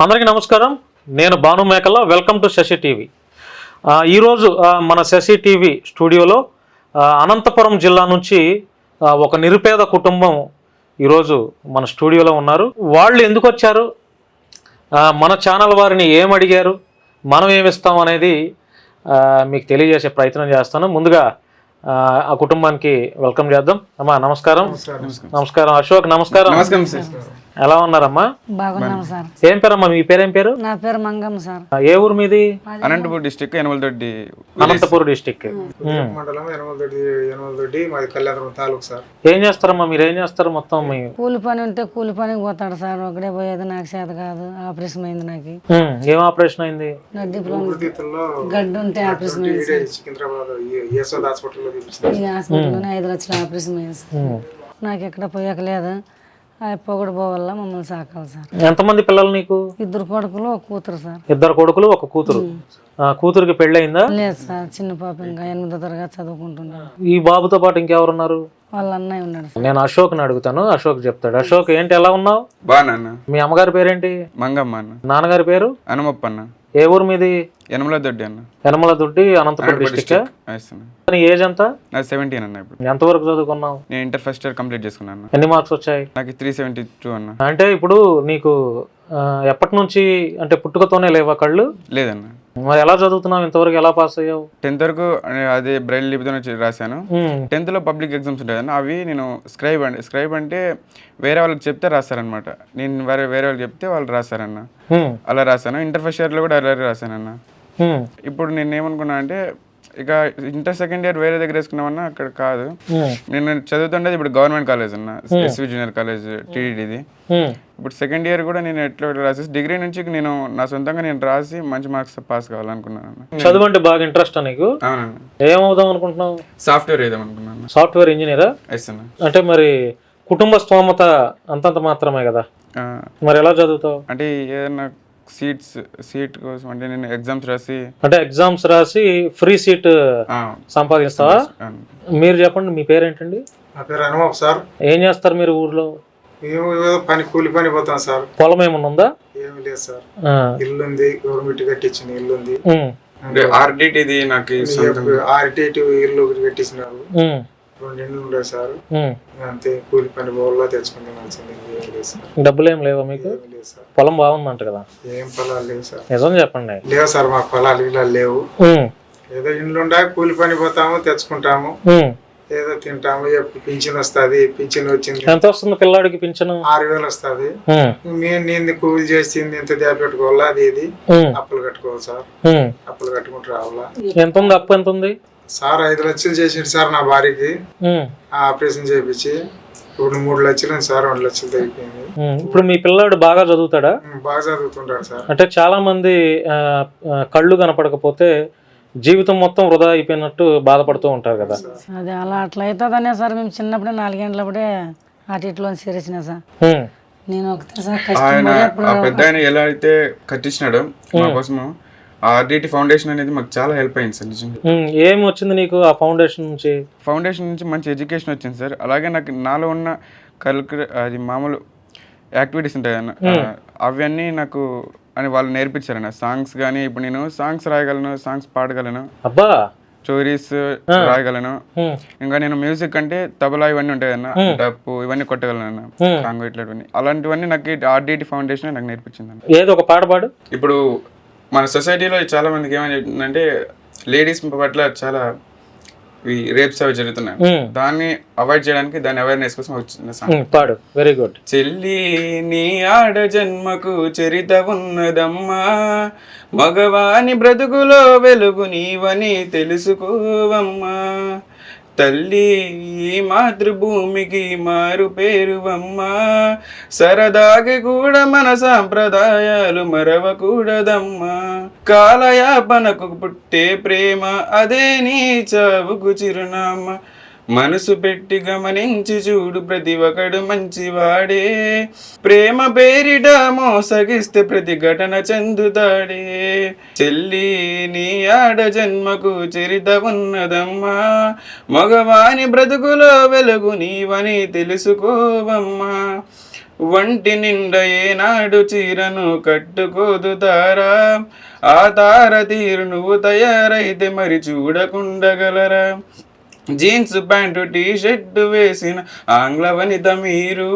అందరికీ నమస్కారం. నేను Bhanu Mekala. Welcome to Sashi TV. ఈరోజు మన శశి టీవీ స్టూడియోలో అనంతపురం జిల్లా నుంచి ఒక నిరుపేద కుటుంబం ఈరోజు మన స్టూడియోలో ఉన్నారు. వాళ్ళు ఎందుకు వచ్చారు, మన ఛానల్ వారిని ఏం అడిగారు, మనం ఏమిస్తాం అనేది మీకు తెలియజేసే ప్రయత్నం చేస్తాను. ముందుగా ఆ కుటుంబానికి వెల్కమ్ చేద్దాం. అమ్మా నమస్కారం. నమస్కారం అశోక్. నమస్కారం. ఎలా ఉన్నారమ్మా? బాగున్నాం సార్. ఏం పేరమ్మా? మీ పేరేం పేరు? నా పేరు మంగమ్మ సార్. ఏ ఊరు మీది? అనంతపూర్ డిస్టిక్, యనమలదొడ్డి. అనంతపూర్ డిస్టిక్ మండలం యనమలదొడ్డి, మాది కళ్యాణపురం తాలూకు సార్. ఏం చేస్తారమ్మా మీరు? ఏం చేస్తారు మొత్తం? కూలి పని ఉంటే కూలి పనికి పోతాడు సార్. ఒకడే పోయేది నాకు చేత కాదు. ఆపరేషన్ అయింది నాకు. ఏం ఆపరేషన్ అయింది? గడ్డు ఉంటే ఆపరేషన్ అయింది సార్. సికింద్రాబాద్ యశోద హాస్పిటల్లో ఈ హాస్పిటల్లోనే 5 లక్షల ఆపరేషన్ అయింది సార్. నాకు ఎక్కడ పోయాక లేదు. పొగడు పోవల్ల మమ్మల్ని సాకాలి సార్. ఎంతమంది పిల్లలు నీకు? 2 కొడుకులు 1 కూతురు సార్. 2 కొడుకులు 1 కూతురు. కూతురికి పెళ్ళయిందా? లేదు సార్, చిన్న పాప ఇంకా 8వ తరగతి చదువుకుంటున్నాడు. ఈ బాబుతో పాటు ఇంకెవరున్నారు? వాళ్ళ అన్నయ్య ఉన్నాడు సార్. నేను అశోక్ని అడుగుతాను, అశోక్ చెప్తాడు. అశోక్ ఏంటి, ఎలా ఉన్నావు? బాగున్నా. మీ అమ్మగారి పేరేంటి? మంగమ్మ అన్న. నాన్నగారి పేరు? హనుమప్ప అన్న. ఏ ఊరు మీది? యనమలదొడ్డి అన్న. యనమలదొడ్డి, అనంతపురం డిస్టిక్. నీ ఏజ్ ఎంత? నాకు 17 అన్న. ఇప్పుడు ఎంతవరకు చదువుకున్నావు? నేను ఇంటర్ ఫస్ట్ ఇయర్ కంప్లీట్ చేసుకున్నాను. ఎన్ని మార్క్స్ వచ్చాయి? నాకు 372 అన్న. అంటే ఇప్పుడు నీకు ఎప్పటి నుంచి, అంటే పుట్టుకతోనే లేవా కళ్ళు? లేదన్న. మరి ఎలా చదువుతున్నావు? ఇంతవరకు ఎలా పాస్ అయ్యావు? 10th వరకు అదే బ్రైల్ లిపితో రాశాను. 10th లో పబ్లిక్ ఎగ్జామ్స్ ఉంటాయి అన్న. అవి నేను స్క్రైబ్ అంటే వేరే వాళ్ళకి చెప్తే రాస్తారనమాట. నేను వేరే వాళ్ళకి చెప్తే వాళ్ళు రాస్తారన్న. అలా రాశాను. ఇంటర్ ఫస్ట్ ఇయర్ లో కూడా అలాగే రాశానన్న. ఇప్పుడు నేను ఏమనుకున్నా అంటే, ఇక ఇంటర్ సెకండ్ ఇయర్ వేరే దగ్గర వేసుకున్నామన్నా, అక్కడ కాదు. నేను చదువుతుండేది ఇప్పుడు గవర్నమెంట్ కాలేజ్ అన్న, ఎస్వి జూనియర్ కాలేజ్, టీడీడీది. ఇప్పుడు సెకండ్ ఇయర్ కూడా నేను ఎట్లా రాసేసి డిగ్రీ నుంచి నేను నా సొంతంగా నేను రాసి మంచి మార్క్స్ పాస్ కావాలనుకున్నాను. చదువు అంటే బాగా ఇంట్రెస్ట్ నీకు? అవునండి. ఏమవుదాం అనుకుంటున్నావు? సాఫ్ట్వేర్ వేద్దాం అనుకున్నాను. సాఫ్ట్వేర్ ఇంజనీరా? ఎస్ అన్న. అంటే మరి కుటుంబ స్తోమత అంతంత మాత్రమే కదా, మరి ఎలా చదువుతావు? అంటే ఏదన్నా సీట్ కోసం అంటే నేను ఎగ్జామ్స్ రాసి ఫ్రీ సీట్ సంపాదిస్తావా? మీరు చెప్పండి, మీ పేరేంటండి? నా పేరు హనుమప్ప సార్. ఏం చేస్తారు మీరు ఊర్లో? కూలి పని పోతాం సార్. పొలం ఏమన్నా ఉందా? ఏమి లేదు సార్. ఇల్లు ఉంది, గవర్నమెంట్ కట్టించిన ఇల్లు ఉంది. ఆర్డిటిది నాకు ఆర్డిటి ఇల్లు కట్టించినారు. 2 ఇండ్లు ఉండే సార్. అంతే, కూలి పని పోవాలా తెచ్చుకుంటే మంచిది. ఏమి లేదు సార్. డబ్బులు ఏం లేవా మీకు? పొలం బాగుందంట కదా? ఏం పొలాలు లేవు సార్. నిజం చెప్పండి. లేవు సార్, మాకు పొలాలు ఇలా లేవు. ఏదో ఇండ్లు ఉండే కూలి పని పోతాము, తెచ్చుకుంటాము, ఏదో తింటాము. పింఛన్ వస్తుంది. పింఛన్ వచ్చింది. ఎంత వస్తుంది పిల్లాడికి పింఛను? 6,000 వస్తుంది. నేను కూలి చేసింది ఎంత దే పెట్టుకోవాలా, అది ఇది అప్పులు కట్టుకోవాలి సార్. అప్పులు కట్టుకుంటూ రావాలా. ఎంత ఉంది అప్పు? ఎంత ఉంది సార్? 5 లక్షలు చేసిండు సార్ నా భార్యకి. ఆపరేషన్ చేయించి ఇప్పుడు 3 లక్షలు సార్. 2 లక్షలు అయిపోయింది. ఇప్పుడు మీ పిల్లాడు బాగా చదువుతాడా? బాగా చదువుతుంటాడు సార్. అంటే చాలా మంది కళ్ళు కనపడకపోతే జీవితం మొత్తం వృధా అయిపోయినట్టు బాధపడుతూ ఉంటారు కదా. అదే అలా అట్లా అవుతుందనే సార్. మేము చిన్నప్పుడే 4 గంటలప్పుడే అటు ఇట్లో చేరేసిన సార్. నేను పెద్ద ఆయన ఎలా అయితే కట్టించినాడో మా కోసము, ఆర్డిటి ఫౌండేషన్ అనేది మాకు చాలా హెల్ప్ అయింది సార్. నిజంగా ఏం వచ్చింది నీకు ఆ ఫౌండేషన్ నుంచి? ఫౌండేషన్ నుంచి మంచి ఎడ్యుకేషన్ వచ్చింది సార్. అలాగే నాకు నాలో ఉన్న అది మామూలు యాక్టివిటీస్ ఉంటాయి అన్న, అవన్నీ నాకు అని వాళ్ళు నేర్పించారన్న. సాంగ్స్ కానీ, ఇప్పుడు నేను సాంగ్స్ రాయగలను, సాంగ్స్ పాడగలను, అబ్బా స్టోరీస్ రాయగలను. ఇంకా నేను మ్యూజిక్ అంటే తబలా ఇవన్నీ ఉంటాయన్న, డప్పు ఇవన్నీ కొట్టగలను, సాంగ్ ఇట్లాంటివన్నీ. అలాంటివన్నీ నాకు ఆర్డిటి ఫౌండేషన్ నాకు నేర్పించింది. ఏదో ఒక పాట పాడు. ఇప్పుడు మన సొసైటీలో చాలా మందికి ఏమైందంటే, లేడీస్ పట్ల చాలా రేప్స్ అవి జరుగుతున్నాయి. దాన్ని అవాయిడ్ చేయడానికి, దాని అవేర్నెస్ కోసం వచ్చిన సాంగ్ పాడు. Very good. చెల్లి నీ ఆడ జన్మకు చరిత ఉన్నదమ్మా, మగవాని బ్రతుకులో వెలుగు నీవని తెలుసుకోవమ్మా, తల్లి ఈ మాతృభూమికి మారు పేరువమ్మా, సరదాకి కూడా మన సాంప్రదాయాలు మరవకూడదమ్మా, కాలయాపనకు పుట్టే ప్రేమ అదే నీ చావుకు చిరునామా, మనసు పెట్టి గమనించి చూడు ప్రతి ఒక్కడు మంచివాడే, ప్రేమ పేరిట మోసగిస్తే ప్రతి ఘటన చెందుతాడే, చెల్లి నీ ఆడ జన్మకు చరిత ఉన్నదమ్మా, మగవాని బ్రతుకులో వెలుగు నీవని తెలుసుకోవమ్మా, వంటి నిండా ఏనాడు చీరను కట్టుకోదు తారా, ఆ తార తీరు నువ్వు తయారైతే మరి చూడకుండగలరా. జీన్స్ ప్యాంటు టీ షర్టు వేసిన ఆంగ్ల వనిత మీరు,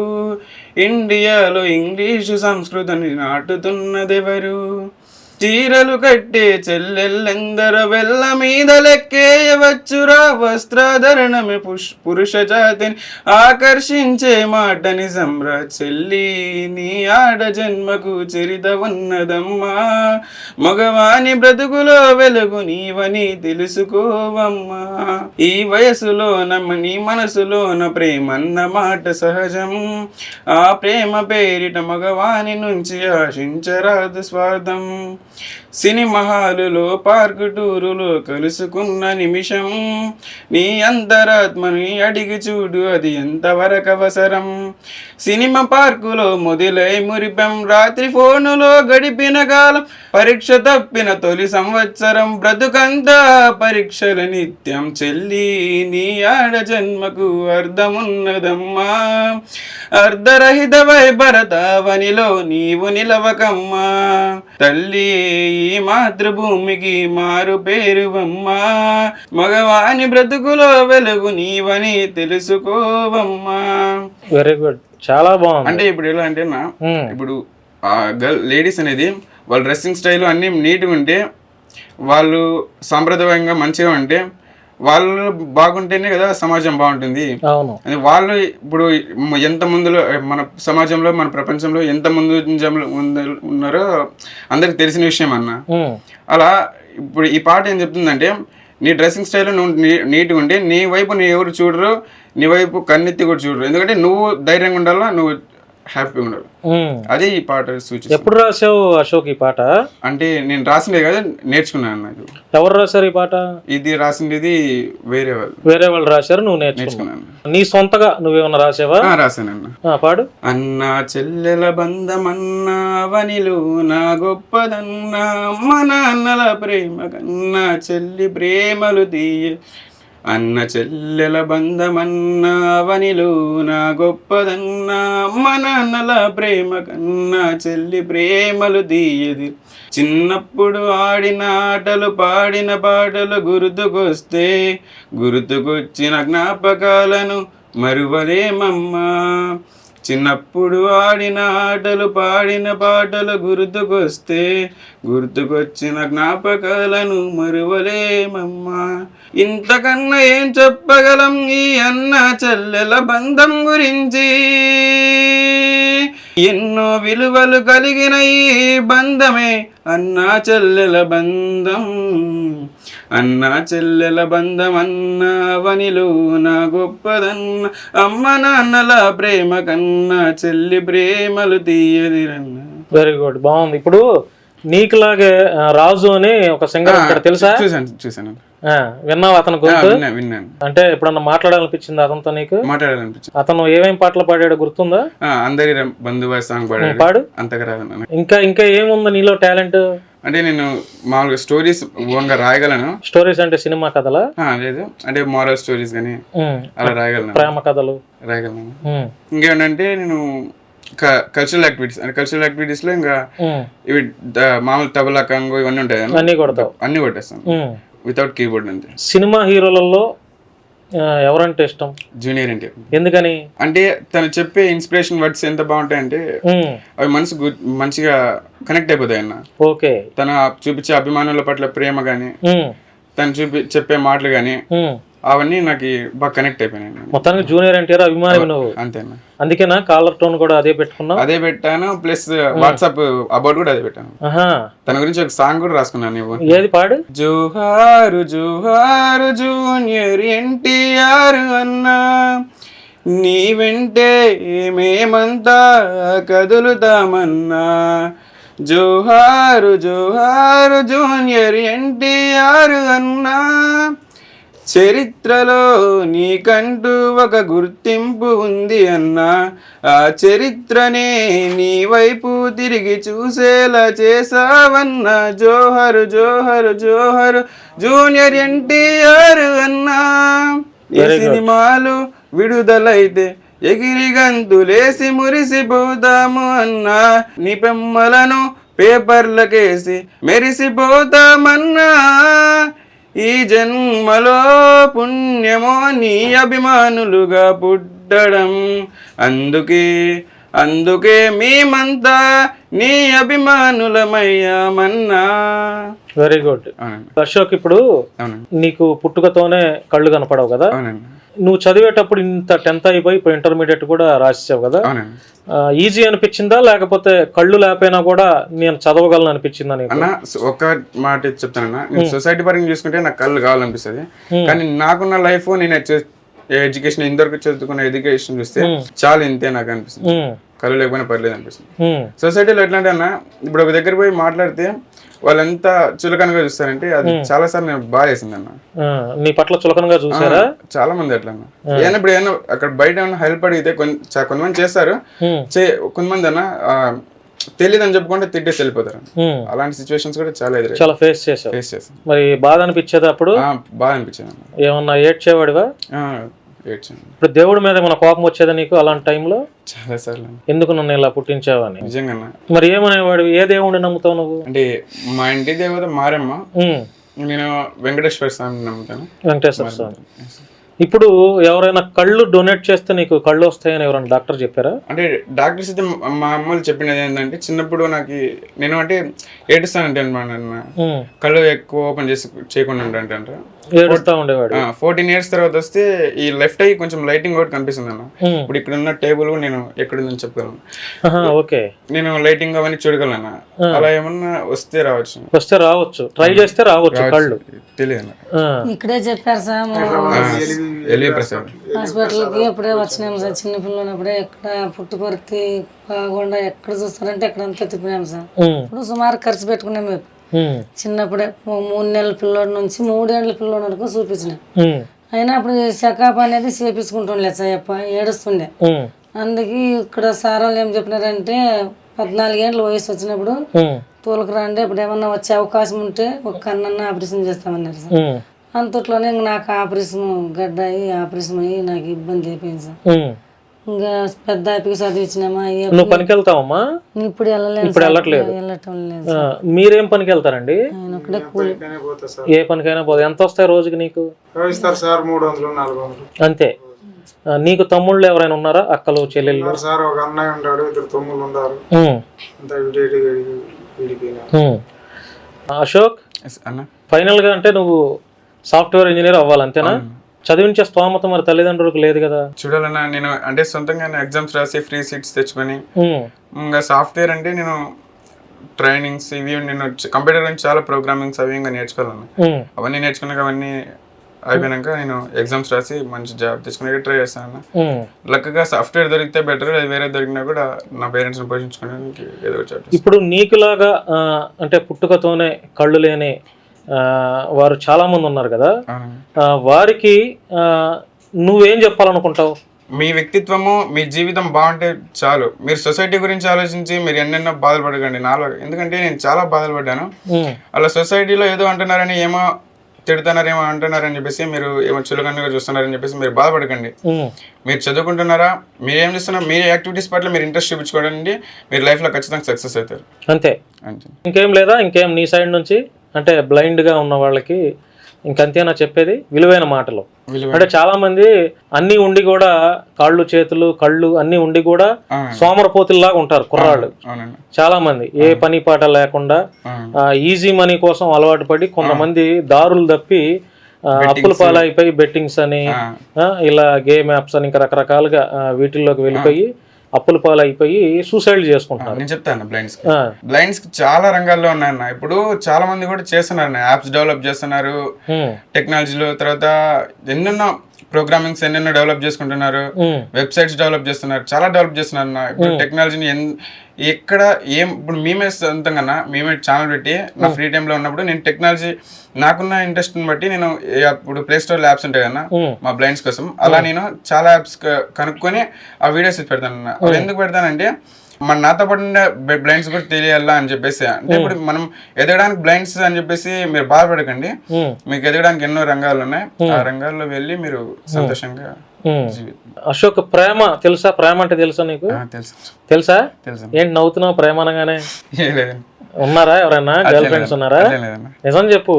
ఇండియాలో ఇంగ్లీషు సంస్కృతిని నాటుతున్నదెవరు. చీరలు కట్టే చెల్లెల్లెందర వెల్ల మీద లెక్కేయవచ్చురా, వస్త్రాధరణమే పురుష జాతిని ఆకర్షించే మాట నిజంరా. చెల్లి నీ ఆడ జన్మకు చరిత ఉన్నదమ్మా, మగవాని బ్రతుకులో వెలుగు నీవని తెలుసుకోవమ్మా. ఈ వయసులోన నీ మనసులోన ప్రేమన్న మాట సహజం, ఆ ప్రేమ పేరిట మగవాని నుంచి ఆశించరాదు స్వార్థం. సినిమా హాలులో పార్కు టూరులో కలుసుకున్న నిమిషం, నీ అంతరాత్మని అడిగి చూడు అది ఎంతవరకు అవసరం. సినిమా పార్కులో మొదలై మురిపం, రాత్రి ఫోనులో గడిపిన కాలం, పరీక్ష తప్పిన తొలి సంవత్సరం, బ్రతుకంతా పరీక్షల నిత్యం. చెల్లి నీ ఆడ జన్మకు అర్థమున్నదమ్మా, అర్ధరహితవై భరతావనిలో నీవు నిలవకమ్మా. తల్లి ఈ మాతృభూమికి మారు పేరువమ్మా, మగవాని బ్రతుకులో వెలుగు నీవని తెలుసుకోవమ్మా. వెరీ గుడ్, చాలా బాగుంది. అంటే ఇప్పుడు ఎలా అంటే ఇప్పుడు లేడీస్ అనేది వాళ్ళ డ్రెస్సింగ్ స్టైల్ అన్నీ నీట్గా ఉంటే, వాళ్ళు సాంప్రదాయంగా మంచిగా ఉంటే, వాళ్ళు బాగుంటేనే కదా సమాజం బాగుంటుంది. అవును, వాళ్ళు ఇప్పుడు ఎంత ముందులో మన సమాజంలో మన ప్రపంచంలో ఎంత ముందు ఉన్నారో అందరికి తెలిసిన విషయం అన్న. అలా ఇప్పుడు ఈ పాట ఏం చెప్తుందంటే, నీ డ్రెస్సింగ్ స్టైల్ నువ్వు నీట్గా ఉంటే నీ వైపు నీ ఎవరు చూడరు, నీ వైపు కన్నెత్తి కూడా చూడరు. ఎందుకంటే నువ్వు ధైర్యంగా ఉండాలా, నువ్వు హ్యాపీగా ఉండాలి. అదే ఈ పాట సూచిస్తుంది. ఎప్పుడు రాసావు అశోక్ ఈ పాట? అంటే నేను రాసిందే కదా, నేర్చుకున్నాను అన్నది. ఎవరు రాశారు ఈ పాట? ఇది రాసింది వేరే వాళ్ళు రాశారు, నువ్వు నేర్చుకున్నాను. నీ సొంతగా నువ్వేమన్నా రాసావా? రాశానన్న. పాడు. అన్నా చెల్లెల బంధమన్నా వనిలు నా గొప్పదన్నా, అమ్మ నాన్నల ప్రేమ కన్నా చెల్లి ప్రేమలు తీయ. అన్న చెల్లెల బంధమన్నా వనిలు నా గొప్పదన్నా, అమ్మ నాన్నల ప్రేమ కన్నా చెల్లి ప్రేమలు తీయది. చిన్నప్పుడు ఆడిన ఆటలు పాడిన పాటలు గుర్తుకొచ్చిన జ్ఞాపకాలను మరువలేమమ్మా. చిన్నప్పుడు ఆడిన ఆటలు పాడిన పాటలు గుర్తుకొచ్చిన జ్ఞాపకాలను మరువలేమమ్మా. ఇంతకన్నా ఏం చెప్పగలం ఈ అన్న చెల్లెల బంధం గురించి, ఎన్నో విలువలు కలిగిన ఈ బంధమే అన్నా చెల్లెల బంధం. అన్నా చెల్లెల బంధం అన్నా వనిలు నా గొప్పదన్న, అమ్మ నాన్నల ప్రేమ కన్నా చెల్లి ప్రేమలు తీయదిరన్న. వెరీ గుడ్, బాగుంది. ఇప్పుడు నీకులాగే రాజు అని ఒక సింగర్ ఇక్కడ తెలుసా? చూసాను. విన్నావు అతను గొంతు? విన్నాను. అంటే ఎప్పుడన్నా మాట్లాడాలనిపించింది అతనితో నీకు? మాట్లాడాలనిపించింది. అతను ఏమేం పాటలు పాడాడు గుర్తుందా? అందరి బంధువా సాంగ్ పాడాడు. పాడు. అంతగా రాదు. ఇంకా ఏముంది నీలో టాలెంట్? అంటే నేను మామూలుగా స్టోరీస్ ఓన్గా రాయగలను. స్టోరీస్ అంటే సినిమా కథలా? లేదు, అంటే మారల్ స్టోరీస్ కానీ అలా రాయగలను. ప్రేమ కథలు రాయగలను. ఇంకేంటంటే నేను కల్చరల్ యాక్టివిటీస్ లో ఇంకా ఇవి మామూలు తబలా కంగు ఇవన్నీ ఉంటాయి, అన్ని కొట్టేస్తాను వితౌట్ కీబోర్డ్. అంతే. సినిమా హీరోలలో ఎవరంటే ఇష్టం? జూనియర్ ఎన్టీఆర్. ఎందుకని? అంటే తను చెప్పే ఇన్స్పిరేషన్ వర్డ్స్ ఎంత బాగుంటాయంటే అవి మంచిగా కనెక్ట్ అయిపోతాయి అన్న. ఓకే. తను చూపించే అభిమానుల పట్ల ప్రేమ గానీ, తను చెప్పే మాటలు గానీ అవన్నీ నాకు బాగా కనెక్ట్ అయిపోయినాయి. మొత్తానికి జూనియర్ ఎన్టీఆర్ అభిమాని నువ్వు? అంతేనా. అందుకేనా కాలర్ టోన్ కూడా అదే పెట్టుకున్నావు? అదే పెట్టాను, ప్లస్ వాట్సాప్ అబౌట్ కూడా అదే పెట్టాను. తన గురించి ఒక సాంగ్ కూడా రాసుకున్నాను. నువ్వు ఏది పాడు? జోహారు జోహారు జూనియర్ ఎన్టీఆర్ అన్నా, నీ వెంటే మేమంతా కదులుతామన్నా. జోహారు జోహారు జూనియర్ ఎన్టీఆర్ అన్నా, చరిత్రలో నీకంటూ ఒక గుర్తింపు ఉంది అన్నా. ఆ చరిత్రనే నీ వైపు తిరిగి చూసేలా చేసావన్నా. జోహరు జోహరు జోహరు జూనియర్ ఎన్టీఆర్ అన్నా. ఏ సినిమాలు విడుదలైతే ఎగిరి గంతులేసి మురిసిపోతాము అన్నా, నీ పెమ్మలను పేపర్లకేసి మెరిసిపోతామన్నా, ఈ జన్మలో పుణ్యమో నీ అభిమానులుగా పుట్టడం, అందుకే మేమంతా నీ అభిమానులమయ్యామన్నా. Very good. అశోక్, ఇప్పుడు నీకు పుట్టుకతోనే కళ్ళు కనపడవు కదా, నువ్వు చదివేటప్పుడు ఇంత 10th అయిపోయి ఇప్పుడు ఇంటర్మీడియట్ కూడా రాసేసావు కదా, ఈజీ అనిపించిందా లేకపోతే కళ్ళు లేకపోయినా కూడా నేను చదవగలను అనిపించిందా నీకు? అన్న ఒక మాట చెప్తానన్నా, నేను సొసైటీ పరంగా చూసుకుంటే నాకు కళ్ళు కావాలనిపిస్తుంది, కానీ నాకున్న లైఫ్ నేను ఎడ్యుకేషన్ ఇంతవరకు చదువుకున్న ఎడ్యుకేషన్ చూస్తే చాలా ఇంతే నాకు అనిపిస్తుంది, కళ్ళు లేకపోయినా పర్లేదు అనిపిస్తుంది. సొసైటీలో ఎట్లా అంటే అన్న, ఇప్పుడు ఒక దగ్గర పోయి మాట్లాడితే వాళ్ళంతా చులకనగా చూస్తారంటే అది చాలా సార్లు నేను బాగా చేసింది అన్న. నీ పట్ల చులకనగా చూసారా? చాలా మంది అట్లా అన్న. ఏమైనా ఇప్పుడు ఏమైనా అక్కడ బయట ఏమైనా హెల్ప్ అడిగితే కొంతమంది చేస్తారు, కొంతమంది అన్న తెలియదు అని చెప్పుకుంటే తిట్టేసి వెళ్ళిపోతారు. అలాంటి సిచ్యువేషన్స్ కూడా చాలా ఫేస్ చేశాను. మరి బాధ అనిపించేది అప్పుడు? బాగా అనిపించేది అన్న. ఏమన్నా ఏడ్చేవాడివా? ఇప్పుడు దేవుడి మీద ఏమైనా కోపం వచ్చేదా నీకు అలాంటి టైంలో? చాలా సార్లు. ఎందుకు నన్ను ఇలా పుట్టించావని? నిజంగా. మరి ఏమనేవాడు? ఏ దేవుడిని నమ్ముతావు నువ్వు? అంటే మా ఇంటి దేవత మారమ్మ, నేను వెంకటేశ్వర స్వామిని నమ్ముతాను. వెంకటేశ్వర స్వామి. ఇప్పుడు ఎవరైనా కళ్ళు డొనేట్ చేస్తే నీకు కళ్ళు వస్తాయని ఎవరైనా డాక్టర్ చెప్పారా? అంటే డాక్టర్స్ అయితే మా అమ్మలు చెప్పినది ఏంటంటే, చిన్నప్పుడు నాకు నేను అంటే ఏడుస్తానంటే అనమాట, కళ్ళు ఎక్కువ ఓపెన్ చేయకుండా ఉంటా, ఏడుస్తా ఉండేవాడు. 14 years తర్వాత వస్తే ఈ లెఫ్ట్ ఐ కొంచెం లైటింగ్ ఒకటి కనిపిస్తుంది అన్న. ఇప్పుడు ఇక్కడ ఉన్న టేబుల్ నేను ఎక్కడుందని చెప్పగలను, నేను లైటింగ్ అవన్నీ చూడగలను. అలా ఏమన్నా వస్తే రావచ్చు, ట్రై చేస్తే రావచ్చు కళ్ళు. తెలియదు, ఇక్కడే చెప్పారు సార్, హాస్పిటల్కి ఎప్పుడే వచ్చినాము సార్, చిన్న పిల్లలు ఉన్నప్పుడే ఎక్కడ పుట్టుకొరికి కాకుండా ఎక్కడ చూస్తారంటే ఎక్కడంతా తిప్పినాము సార్. ఇప్పుడు సుమారు ఖర్చు పెట్టుకున్నాం మేము చిన్నప్పుడే. 3 నెలల పిల్లోడి నుంచి 3 ఏళ్ళ పిల్లోడి వరకు చూపించిన. అయినా అప్పుడు చెకప్ అనేది చేపించుకుంటుండే సార్, ఏడుస్తుండే. అందుకే ఇక్కడ సార్ వాళ్ళు ఏం చెప్పినారంటే 14 ఏళ్ళ వయసు వచ్చినప్పుడు తోలుకు రండి, ఇప్పుడు ఏమన్నా వచ్చే అవకాశం ఉంటే ఒక కన్నన్నా ఆపరేషన్ చేస్తామన్నారు సార్. అంతట్లోనే నాకు ఆపరేషన్ గడ్డ అయ్యి ఆపరేషన్ అయ్యి నాకు ఇబ్బంది అయిపోయింది సార్. ఇంకా పెద్ద అయిపోయి చదివించినామా. నువ్వు పనికి వెళ్తావమ్మా? ఇప్పుడు వెళ్ళట్లేదు. వెళ్ళటం లేదు. మీరేం పనికి వెళ్తారండి? ఆయన ఒకటే కూలి. ఏ పనికైనా పోదు. ఎంత వస్తాయి రోజుకి నీకు? సార్ 300-400 అంతే. నీకు తమ్ముళ్ళు ఎవరైనా ఉన్నారా? అక్కలు చెల్లెళ్ళు? సార్ ఒక అన్నయ్య ఉన్నాడు, 2 తమ్ముళ్ళు ఉన్నారు. అశోక్, ఫైనల్ గా అంటే నువ్వు సాఫ్ట్వేర్ ఇంజనీర్ అవ్వాలి అంతేనా? చదివించే స్తోమత మరి తల్లిదండ్రులకు లేదు కదా? చూడాలన్నా, నేను అంటే సొంతంగా ఎగ్జామ్స్ రాసి ఫ్రీ సీట్స్ తెచ్చుకొని, ఇంకా సాఫ్ట్వేర్ అంటే నేను ట్రైనింగ్స్ ఇవి నేను కంప్యూటర్ గురించి చాలా ప్రోగ్రామింగ్స్ అవి ఇంకా నేర్చుకోవాలన్నా. అవన్నీ నేర్చుకున్నాక అవన్నీ అయిపోయినాక నేను ఎగ్జామ్స్ రాసి మంచి జాబ్ తెచ్చుకునే ట్రై చేస్తాను. లక్కగా సాఫ్ట్వేర్ దొరికితే బెటర్, వేరే దొరికినా కూడా నా పేరెంట్స్ని పోషించుకోవడానికి ఏదో జాబ్. ఇప్పుడు నీకులాగా అంటే పుట్టుకతోనే కళ్ళు లేని వారు చాలా మంది ఉన్నారు కదా, వారికి నువ్వేం చెప్పాలనుకుంటావు? మీ వ్యక్తిత్వము, మీ జీవితం బాగుంటే చాలు. మీరు సొసైటీ గురించి ఆలోచించి మీరు ఎన్నెన్నో బాధలు పడకండి నాలో. ఎందుకంటే నేను చాలా బాధలు పడ్డాను. అలా సొసైటీలో ఏదో అంటున్నారని, ఏమో తిడుతున్నారేమో అంటున్నారని చెప్పేసి, మీరు ఏమో చులకనగా చూస్తున్నారని చెప్పేసి మీరు బాధపడకండి. మీరు చదువుకుంటున్నారా, మీరు ఏం చేస్తున్నారా, మీ యాక్టివిటీస్ పట్ల మీరు ఇంట్రెస్ట్ చూపించుకోవడానికి మీరు లైఫ్లో ఖచ్చితంగా సక్సెస్ అవుతారు. అంతే. ఇంకేం లేదా? ఇంకేం నీ సైడ్ నుంచి? అంటే బ్లైండ్గా ఉన్న వాళ్ళకి ఇంకంతేనా చెప్పేది? విలువైన మాటలు. అంటే చాలా మంది అన్ని ఉండి కూడా, కాళ్ళు చేతులు కళ్ళు అన్ని ఉండి కూడా సోమరపోతుల్లాగా ఉంటారు కుర్రాళ్ళు. చాలా మంది ఏ పని పాట లేకుండా ఈజీ మనీ కోసం అలవాటు పడి కొంతమంది దారులు తప్పి అప్పుల పాలైపోయి బెట్టింగ్స్ అని, ఇలా గేమ్ యాప్స్ అని, ఇంకా రకరకాలుగా వీటిల్లోకి వెళ్ళిపోయి అప్పుల పాలైపోయి సూసైడ్ చేసుకుంటున్నారు. నేను చెప్తాను, బ్లైండ్స్ చాలా రంగాల్లో ఉన్నాయన్న. ఇప్పుడు చాలా మంది కూడా చేస్తున్నారు, యాప్స్ డెవలప్ చేస్తున్నారు టెక్నాలజీలో. తర్వాత ఎన్నెన్నో ప్రోగ్రామింగ్స్ ఎన్నెన్నో డెవలప్ చేసుకుంటున్నారు, వెబ్సైట్స్ డెవలప్ చేస్తున్నారు, చాలా డెవలప్ చేస్తున్నారు అన్న. ఇప్పుడు టెక్నాలజీని ఎక్కడ ఏం, ఇప్పుడు మేమే సొంతంగా మేమే ఛానల్ పెట్టి నా ఫ్రీ టైంలో ఉన్నప్పుడు నేను టెక్నాలజీ నాకున్న ఇంట్రెస్ట్ని బట్టి నేను ఇప్పుడు ప్లే స్టోర్లో యాప్స్ ఉంటాయి కన్నా మా బ్లైండ్స్ కోసం, అలా నేను చాలా యాప్స్ కనుక్కొని ఆ వీడియోస్ పెడతాను అన్న. అవి ఎందుకు పెడతానంటే, మన నాతో పాటు ఉండే బ్లైండ్స్ కూడా తెలియాలా అని చెప్పేసి, అంటే ఇప్పుడు మనం ఎదగడానికి బ్లైండ్స్ అని చెప్పేసి మీరు బాధపడకండి, మీకు ఎదగడానికి ఎన్నో రంగాలు ఉన్నాయి, ఆ రంగాల్లో వెళ్ళి మీరు సంతోషంగా అశోక్, ప్రేమ తెలుసా? ప్రేమ అంటే తెలుసా నీకు? తెలుసా? ఏంటి నవ్వుతున్నావు ప్రేమ అనగానే? ఉన్నారా ఎవరైనా గర్ల్ ఫ్రెండ్స్ ఉన్నారా? నిజం చెప్పు.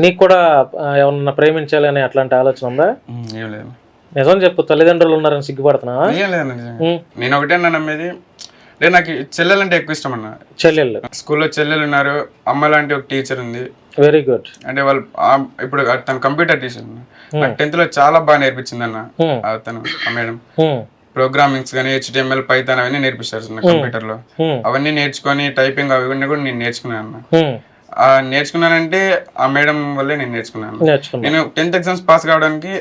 నీకు కూడా ఎవరన్నా ప్రేమించాలని అట్లాంటి ఆలోచన ఉందా? నిజం చెప్పు. తల్లిదండ్రులు ఉన్నారని సిగ్గుపడుతున్నావా? నేను ఒకటే నమ్మేది, నాకు చెల్లెలంటే ఎక్కువ ఇష్టం అన్న. చెల్లెళ్ళు స్కూల్లో చెల్లెలు ఉన్నారు, అమ్మ లాంటి ఒక టీచర్ ఉంది. Very good. అంటే వాళ్ళు ఇప్పుడు తన కంప్యూటర్ టీచర్, నాకు 10th లో చాలా బాగా నేర్పించింది అన్న తను, ఆ మేడం. ప్రోగ్రామింగ్స్ కానీ, HTML, పైథాన్ అవన్నీ నేర్పిస్తారు కంప్యూటర్ లో. అవన్నీ నేర్చుకొని టైపింగ్ అవన్నీ కూడా నేను నేర్చుకున్నాను అన్న. నేర్చుకున్నానంటే ఆ మేడం వల్లే నేను నేర్చుకున్నాను. నేను 10th ఎగ్జామ్స్ పాస్ కావడానికి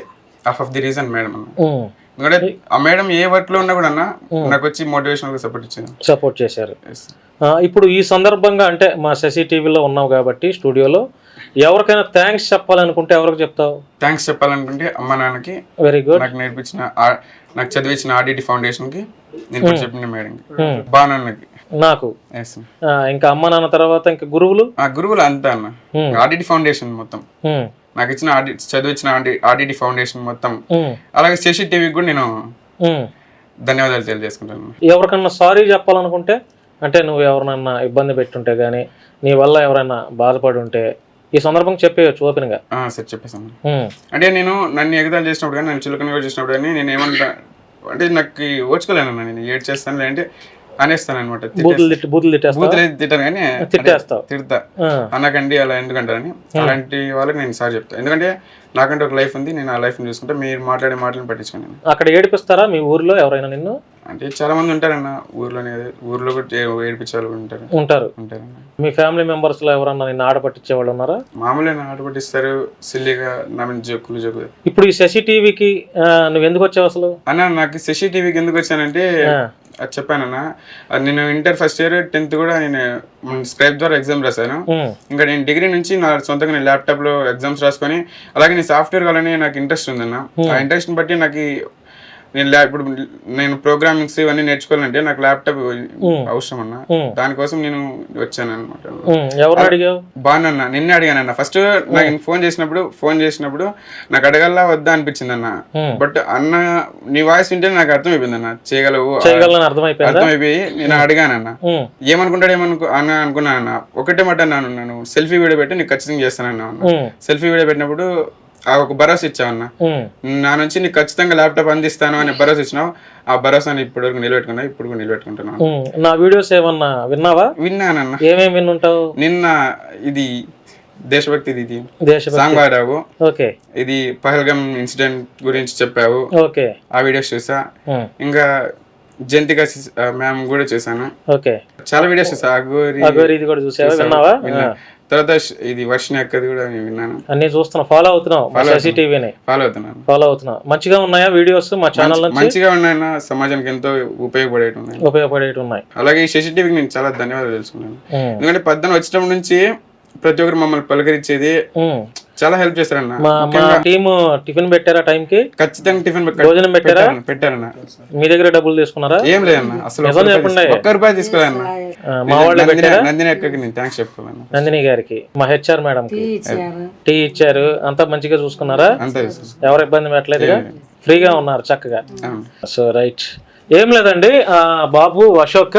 half of the reason madam అన్న. ఎందుకంటే ఆ మేడం ఏ వర్క్ లో ఉన్నా కూడా అన్న నాకు వచ్చి మోటివేషనల్ సపోర్ట్ చేశారు. ఇప్పుడు ఈ సందర్భంగా అంటే మా శశి టీవీలో ఉన్నావు కాబట్టి స్టూడియోలో ఎవరికైనా థ్యాంక్స్ చెప్పాలనుకుంటే ఎవరికి చెప్తావు? థ్యాంక్స్ చెప్పాలనుకుంటే అమ్మ నాన్నకి, వెరీ గుడ్, నాకు నేర్పించిన నాకు చదివించిన RDT ఫౌండేషన్ కి, నేను చెప్పిన మేడం బాణకి, నాకు ఇంకా అమ్మ నాన్న తర్వాత ఇంకా గురువులు అంతా అన్న. RDT ఫౌండేషన్ మొత్తం నాకు ఇచ్చిన చదివించిన RDT ఫౌండేషన్ మొత్తం, అలాగే శశి టీవీకి కూడా నేను ధన్యవాదాలు తెలియజేసుకుంటాను. ఎవరికన్నా సారీ చెప్పాలనుకుంటే, అంటే నువ్వు ఎవరినన్నా ఇబ్బంది పెట్టుంటే గానీ, నీ వల్ల ఎవరైనా బాధపడి ఉంటే ఈ సందర్భంగా చెప్పేయచ్చు ఓపెన్ గా. సార్ చెప్పేసాను. అంటే నేను నన్ను ఎగతాలు చేసినప్పుడు కానీ, నన్ను చులకన కూడా చేసినప్పుడు కానీ నేను ఏమంటా అంటే నాకు ఓర్చుకోలేను, నేను ఏడ్ చేస్తాను లేదంటే అనేస్తాను అనమాట. తిట్టాను కానీ తిడతా, అనకండి అలా ఎందుకంటారని. అలాంటి వాళ్ళకి నేను సార్ చెప్తాను, ఎందుకంటే నాకంటే ఒక లైఫ్ ఉంది, నేను ఆ లైఫ్ ని చూసుకుంటా. మీరు మాట్లాడే మాటలను పట్టించుకోండి. అక్కడ ఏడిపిస్తారా మీ ఊర్లో ఎవరైనా నిన్ను? అంటే చాలా మంది ఉంటారన్న ఊర్లోనే, ఊర్లో కూడా ఏడిపించే వాళ్ళు ఉంటారు. మీ ఫ్యామిలీ మెంబర్స్ లో ఎవరన్నా నిన్ను ఆడపట్టించే వాళ్ళు ఉన్నారా? మామూలుగా ఆడపట్టిస్తారు, సిల్లీగా నా మీద జోకులు. ఇప్పుడు ఈ శశి టీవీకి నువ్వు ఎందుకు వచ్చావు అసలు? అన్న నాకు శశి టీవీకి ఎందుకు వచ్చానంటే అది చెప్పానన్నా, నేను ఇంటర్ ఫస్ట్ ఇయర్ 10th కూడా నేను స్క్రైబ్ ద్వారా ఎగ్జామ్ రాశాను. ఇంకా నేను డిగ్రీ నుంచి నా సొంతంగా నేను ల్యాప్టాప్ లో ఎగ్జామ్స్ రాసుకొని, అలాగే నేను సాఫ్ట్వేర్ కావాలని నాకు ఇంట్రెస్ట్ ఉందన్న. ఆ ఇంట్రెస్ట్ బట్టి నాకు ఇప్పుడు నేను ప్రోగ్రామింగ్స్ ఇవన్నీ నేర్చుకోవాలంటే నాకు ల్యాప్టాప్ అవసరం అన్న. దానికోసం నేను వచ్చాను అనమాట. బాగున్నా, నిన్నే అడిగానన్న. ఫస్ట్ నాకు ఫోన్ చేసినప్పుడు నాకు అడగల్లా వద్దా అనిపించింది అన్న. బట్ అన్న నీ వాయిస్ వింటే నాకు అర్థమైపోయింది అన్న, చేయగలవు అర్థమైపోయి నేను అడిగానన్న. ఏమనుకుంటాడు అన్న అనుకున్నానన్న. ఒకటే మాట అన్నాను, నేను సెల్ఫీ వీడియో పెట్టి నీకు ఖచ్చితంగా చేస్తానన్నా. సెల్ఫీ వీడియో పెట్టినప్పుడు ఒక భరోసా ఇచ్చావన్నా, నా నుంచి నీకు ఖచ్చితంగా ల్యాప్టాప్ అందిస్తాను అని భరోసా ఇచ్చినావు. ఆ భరోసాని ఇప్పటివరకు నిలబెట్టుకున్నా, ఇప్పుడు కూడా నిలబెట్టుకుంటున్నాను. నా వీడియోస్ ఏమన్నా విన్నావా? విన్నానన్న. ఏమేమి వినుంటావు? నిన్న ఇది దేశభక్తి ఇది సాంగ్ పాడావు, ఇది పహల్గామ్ ఇన్సిడెంట్ గురించి చెప్పావు, ఆ వీడియోస్ చూసా. ఇంకా జంతిక మ్యామ్ కూడా చూసాను, చాలా వీడియోస్ చూసా. అగోరి కూడా చూసావా? విన్నావా? తర్వాత ఇది వర్షిణి అక్కది కూడా నేను విన్నాను. అన్ని చూస్తున్నా, ఫాలో అవుతున్నావు? ఫాలో అవుతున్నావు. మంచిగా ఉన్నాయా వీడియోస్ మా ఛానల్ నుంచి? మంచిగా ఉన్నాయన్నా, సమాజానికి ఎంతో ఉపయోగపడేవి ఉన్నాయి. అలాగే ఈ శశి టీవీకి నేను చాలా ధన్యవాదాలు తెలుసుకున్నాను. ఎందుకంటే పొద్దున వచ్చినప్పటి నుంచి ప్రతి ఒక్కరు మమ్మల్ని పలకరించేది, చాలా హెల్ప్ చేస్తారన్న. టిఫిన్ పెట్టారా టైం కి? ఖచ్చితంగా టిఫిన్ భోజనం పెట్టారన్న. మీ దగ్గర డబ్బులు తీసుకున్నారా? ఏం లేదన్న, అసలు ₹1 తీసుకోవాలన్న. మా వాళ్ళు నందిని అక్కకి నేను థ్యాంక్స్ చెప్పుకోవాలన్న. నందిని గారికి, మా HR మేడం కి టీ ఇచ్చారు. అంతా మంచిగా చూసుకున్నారా? ఎవరు ఇబ్బంది పెట్టలేదు, ఫ్రీగా ఉన్నారు చక్కగా. సో రైట్, ఏం లేదండి. బాబు అశోక్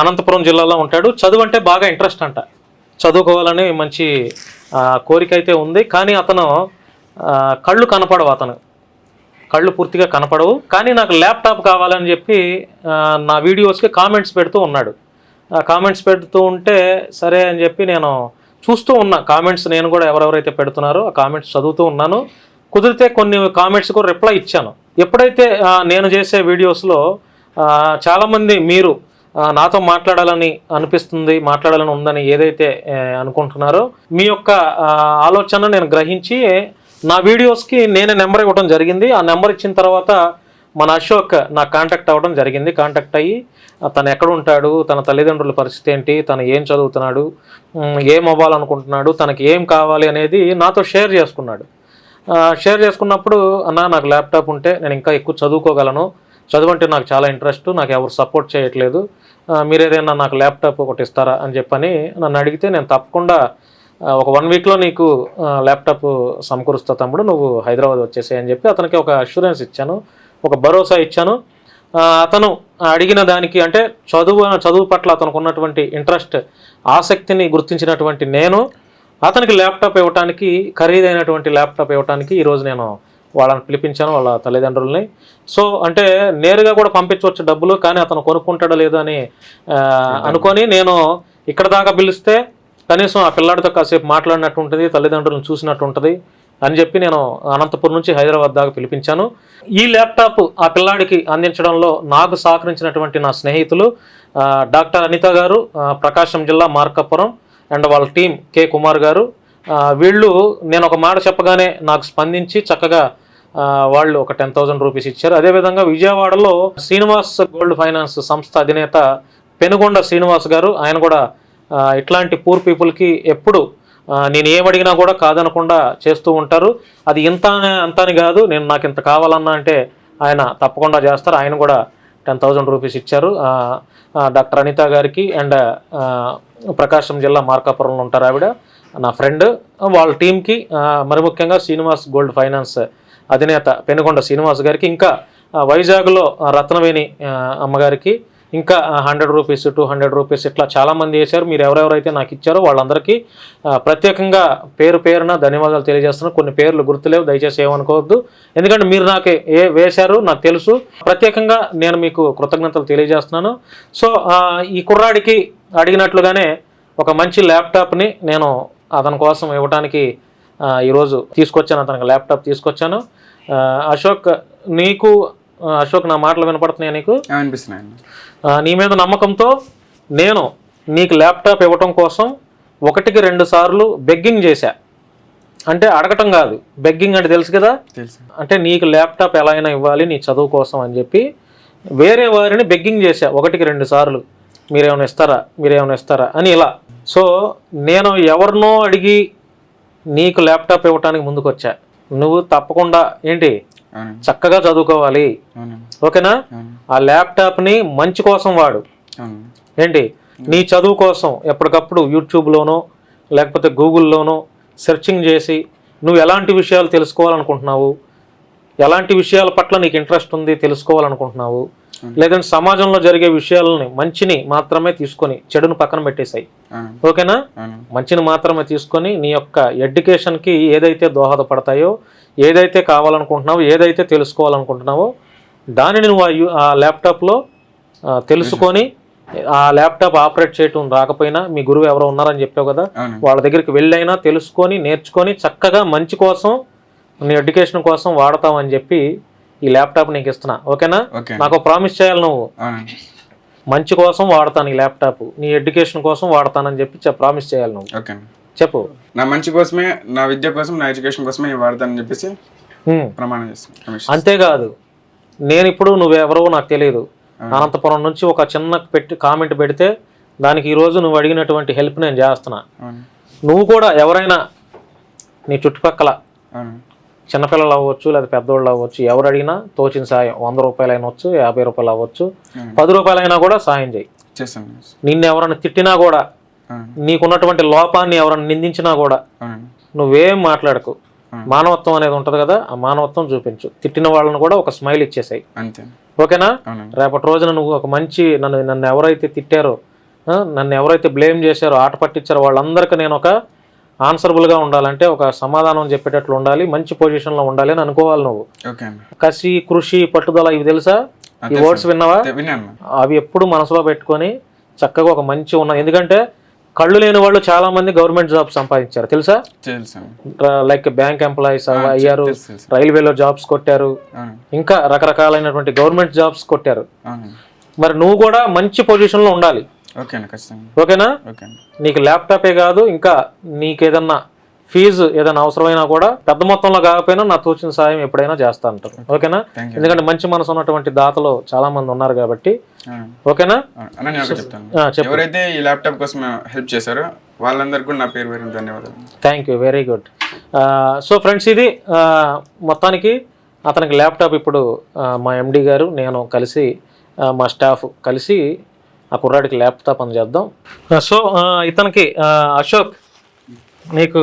అనంతపురం జిల్లాలో ఉంటాడు. చదువు అంటే బాగా ఇంట్రెస్ట్ అంట, చదువుకోవాలని మంచి కోరిక అయితే ఉంది. కానీ అతను కళ్ళు కనపడవు, కళ్ళు పూర్తిగా కనపడవు. కానీ నాకు ల్యాప్టాప్ కావాలని చెప్పి నా వీడియోస్కి కామెంట్స్ పెడుతూ ఉన్నాడు. కామెంట్స్ పెడుతూ ఉంటే సరే అని చెప్పి నేను చూస్తూ ఉన్నా కామెంట్స్. నేను కూడా ఎవరెవరైతే పెడుతున్నారో ఆ కామెంట్స్ చదువుతూ ఉన్నాను. కుదిరితే కొన్ని కామెంట్స్ కూడా రిప్లై ఇచ్చాను. ఎప్పుడైతే నేను చేసే వీడియోస్లో చాలామంది మీరు నాతో మాట్లాడాలని అనిపిస్తుంది, మాట్లాడాలని ఉందని ఏదైతే అనుకుంటున్నారో మీ యొక్క ఆలోచన నేను గ్రహించి నా వీడియోస్కి నేనే నెంబర్ ఇవ్వడం జరిగింది. ఆ నెంబర్ ఇచ్చిన తర్వాత మన అశోక్ నాకు కాంటాక్ట్ అవ్వడం జరిగింది. కాంటాక్ట్ అయ్యి తను ఎక్కడ ఉంటాడు, తన తల్లిదండ్రుల పరిస్థితి ఏంటి, తను ఏం చదువుతున్నాడు, ఏం అవ్వాలనుకుంటున్నాడు, తనకి ఏం కావాలి అనేది నాతో షేర్ చేసుకున్నాడు. షేర్ చేసుకున్నప్పుడు అన్న నాకు ల్యాప్టాప్ ఉంటే నేను ఇంకా ఎక్కువ చదువుకోగలను, చదువు అంటే నాకు చాలా ఇంట్రెస్ట్, నాకు ఎవరు సపోర్ట్ చేయట్లేదు, మీరు ఏదైనా నాకు ల్యాప్టాప్ ఒకటి ఇస్తారా అని చెప్పని నన్ను అడిగితే నేను తప్పకుండా ఒక 1 వీక్లో నీకు ల్యాప్టాప్ సమకూరుస్తా తమ్ముడు, నువ్వు హైదరాబాద్ వచ్చేసాయి అని చెప్పి అతనికి ఒక అష్యూరెన్స్ ఇచ్చాను, ఒక భరోసా ఇచ్చాను. అతను అడిగిన దానికి అంటే చదువు పట్ల అతనికి ఉన్నటువంటి ఇంట్రెస్ట్, ఆసక్తిని గుర్తించినటువంటి నేను అతనికి ల్యాప్టాప్ ఇవ్వడానికి, ఖరీదైనటువంటి ల్యాప్టాప్ ఇవ్వడానికి ఈరోజు నేను వాళ్ళని పిలిపించాను, వాళ్ళ తల్లిదండ్రులని. సో అంటే నేరుగా కూడా పంపించవచ్చు డబ్బులు, కానీ అతను కొనుక్కుంటాడో లేదో అని అనుకొని నేను ఇక్కడ దాకా పిలిస్తే కనీసం ఆ పిల్లాడితో కాసేపు మాట్లాడినట్టు ఉంటుంది, తల్లిదండ్రులను చూసినట్టు ఉంటుంది అని చెప్పి నేను అనంతపురం నుంచి హైదరాబాద్ దాకా పిలిపించాను. ఈ ల్యాప్టాప్ ఆ పిల్లాడికి అందించడంలో నాకు సహకరించినటువంటి నా స్నేహితులు డాక్టర్ అనిత గారు, ప్రకాశం జిల్లా మార్కాపురం, అండ్ వాళ్ళ టీం కె కుమార్ గారు. వీళ్ళు నేను ఒక మాట చెప్పగానే నాకు స్పందించి చక్కగా వాళ్ళు ఒక 10,000 రూపీస్ ఇచ్చారు. అదేవిధంగా విజయవాడలో శ్రీనివాస్ గోల్డ్ ఫైనాన్స్ సంస్థ అధినేత పెనుగొండ శ్రీనివాస్ గారు, ఆయన కూడా ఇట్లాంటి పూర్ పీపుల్కి ఎప్పుడు నేను ఏమడిగినా కూడా కాదనకుండా చేస్తూ ఉంటారు. అది ఇంత అంత అని కాదు, నేను నాకు ఇంత కావాలన్నా అంటే ఆయన తప్పకుండా చేస్తారు. ఆయన కూడా 10,000 రూపీస్ ఇచ్చారు డాక్టర్ అనిత గారికి. అండ్ ప్రకాశం జిల్లా మార్కాపురంలో ఉంటారు ఆవిడ, నా ఫ్రెండ్. వాళ్ళ టీంకి మరి ముఖ్యంగా శ్రీనివాస్ గోల్డ్ ఫైనాన్స్ అధినేత పెనుగొండ శ్రీనివాస్ గారికి, ఇంకా వైజాగ్లో రత్నవేణి అమ్మగారికి ఇంకా 100 రూపీస్ 200 రూపీస్ ఇట్లా చాలామంది వేశారు. మీరు ఎవరెవరైతే నాకు ఇచ్చారో వాళ్ళందరికీ ప్రత్యేకంగా పేరున ధన్యవాదాలు తెలియజేస్తున్నాను. కొన్ని పేర్లు గుర్తులేవు, దయచేసి ఏమనుకోవద్దు, ఎందుకంటే మీరు నాకు వేశారు నాకు తెలుసు. ప్రత్యేకంగా నేను మీకు కృతజ్ఞతలు తెలియజేస్తున్నాను. సో ఈ కుర్రాడికి అడిగినట్లుగానే ఒక మంచి ల్యాప్టాప్ని నేను అతని కోసం ఇవ్వడానికి ఈరోజు తీసుకొచ్చాను, అతనికి ల్యాప్టాప్ తీసుకొచ్చాను. అశోక్, అశోక్ నా మాటలు వినపడుతున్నాయా నీకు? నీ మీద నమ్మకంతో నేను నీకు ల్యాప్టాప్ ఇవ్వటం కోసం 1కి 2 సార్లు బెగ్గింగ్ చేశా. అంటే అడగటం కాదు, బెగ్గింగ్ అంటే తెలుసు కదా, అంటే నీకు ల్యాప్టాప్ ఎలా అయినా ఇవ్వాలి నీ చదువు కోసం అని చెప్పి వేరే వారిని బెగ్గింగ్ చేశా 1కి 2 సార్లు, మీరేమైనా ఇస్తారా అని ఇలా. సో నేను ఎవరినో అడిగి నీకు ల్యాప్టాప్ ఇవ్వటానికి ముందుకు వచ్చా. నువ్వు తప్పకుండా ఏంటి చక్కగా చదువుకోవాలి, ఓకేనా? ఆ ల్యాప్టాప్ని మంచి కోసం వాడు, ఏంటి నీ చదువు కోసం ఎప్పటికప్పుడు యూట్యూబ్లోనో లేకపోతే గూగుల్లోనో సెర్చింగ్ చేసి నువ్వు ఎలాంటి విషయాలు తెలుసుకోవాలనుకుంటున్నావు, ఎలాంటి విషయాల పట్ల నీకు ఇంట్రెస్ట్ ఉంది తెలుసుకోవాలనుకుంటున్నావు, లేదంటే సమాజంలో జరిగే విషయాలని మంచిని మాత్రమే తీసుకొని చెడును పక్కన పెట్టేసాయి, ఓకేనా? మంచిని మాత్రమే తీసుకొని నీ యొక్క ఎడ్యుకేషన్కి ఏదైతే దోహదపడతాయో, ఏదైతే కావాలనుకుంటున్నావో, ఏదైతే తెలుసుకోవాలనుకుంటున్నావో దానిని నువ్వు ఆ ల్యాప్టాప్లో తెలుసుకొని, ఆ ల్యాప్టాప్ ఆపరేట్ చేయటం రాకపోయినా మీ గురువు ఎవరో ఉన్నారని చెప్పావు కదా, వాళ్ళ దగ్గరికి వెళ్ళైనా తెలుసుకొని నేర్చుకొని చక్కగా మంచి కోసం నీ ఎడ్యుకేషన్ కోసం వాడతామని చెప్పి ఈ ల్యాప్టాప్ నీకు ఇస్తున్నా, ఓకేనా? నాకు ప్రామిస్ చేయాలి, నువ్వు మంచి కోసం వాడతాను ఈ ల్యాప్టాప్, నీ ఎడ్యుకేషన్ కోసం వాడతానని చెప్పి ప్రామిస్ చేయాలి. నువ్వు చెప్పు. నా మంచి కోసమే, నా విద్య కోసం, నా ఎడ్యుకేషన్ కోసమే నేను వాడతానని చెప్పేసి ప్రమాణం చేస్తాను. అంతేకాదు, నేను ఇప్పుడు నువ్వెవరో నాకు తెలియదు, అనంతపురం నుంచి ఒక చిన్న కామెంట్ పెడితే దానికి ఈరోజు నువ్వు అడిగినటువంటి హెల్ప్ నేను చేస్తున్నా. నువ్వు కూడా ఎవరైనా నీ చుట్టుపక్కల చిన్నపిల్లలు అవ్వచ్చు లేదా పెద్దోళ్ళు అవ్వచ్చు, ఎవరు అడిగినా తోచిన సాయం 100 రూపాయలు అయినవచ్చు, 50 రూపాయలు అవ్వచ్చు, 10 రూపాయలైనా కూడా సాయం చేయి. నిన్ను ఎవరైనా తిట్టినా కూడా, నీకున్నటువంటి లోపాన్ని ఎవరైనా నిందించినా కూడా నువ్వేం మాట్లాడకు. మానవత్వం అనేది ఉంటుంది కదా, ఆ మానవత్వం చూపించు. తిట్టిన వాళ్ళని కూడా ఒక స్మైల్ ఇచ్చేసాయి, ఓకేనా? రేపటి రోజున నువ్వు ఒక మంచి నన్ను ఎవరైతే తిట్టారో, నన్ను ఎవరైతే బ్లేమ్ చేశారో, ఆట పట్టించారో వాళ్ళందరికీ నేను ఒక ఆన్సరబుల్గా ఉండాలంటే ఒక సమాధానం చెప్పేటట్లు ఉండాలి, మంచి పొజిషన్లో ఉండాలి అని అనుకోవాలి. నువ్వు కసి, కృషి, పట్టుదల, ఇవి తెలుసా? ఈ వర్డ్స్ విన్నావా? అవి ఎప్పుడు మనసులో పెట్టుకొని చక్కగా ఒక మంచి ఉన్న, ఎందుకంటే కళ్ళు లేని వాళ్ళు చాలా మంది గవర్నమెంట్ జాబ్ సంపాదించారు, తెలుసా? లైక్ బ్యాంక్ ఎంప్లాయీస్ అయ్యారు, రైల్వేలో జాబ్స్ కొట్టారు, ఇంకా రకరకాలైనటువంటి గవర్నమెంట్ జాబ్స్ కొట్టారు. మరి నువ్వు కూడా మంచి పొజిషన్లో ఉండాలి, ఓకేనా? నీకు ల్యాప్టాపే కాదు, ఇంకా నీకు ఏదన్నా ఫీజు ఏదైనా అవసరమైనా కూడా పెద్ద మొత్తంలో కాకపోయినా నా తోచిన సాయం ఎప్పుడైనా చేస్తా అంటారు, ఓకేనా? ఎందుకంటే మంచి మనసు ఉన్నటువంటి దాతలు చాలా మంది ఉన్నారు కాబట్టి, ఓకేనా? ఎవరైతే ఈ ల్యాప్టాప్ కోసం హెల్ప్ చేశారో వాళ్ళందరికీ కూడా నా పేరు ధన్యవాదాలు. Thank you, very good. So friends, ఇది మొత్తానికి అతనికి ల్యాప్టాప్ ఇప్పుడు మా ఎండి గారు నేను కలిసి మా స్టాఫ్ కలిసి ఆ కుర్రాడికి ల్యాప్టాప్ అందజేద్దాం. సో ఇతనికి అశోక్ నీకు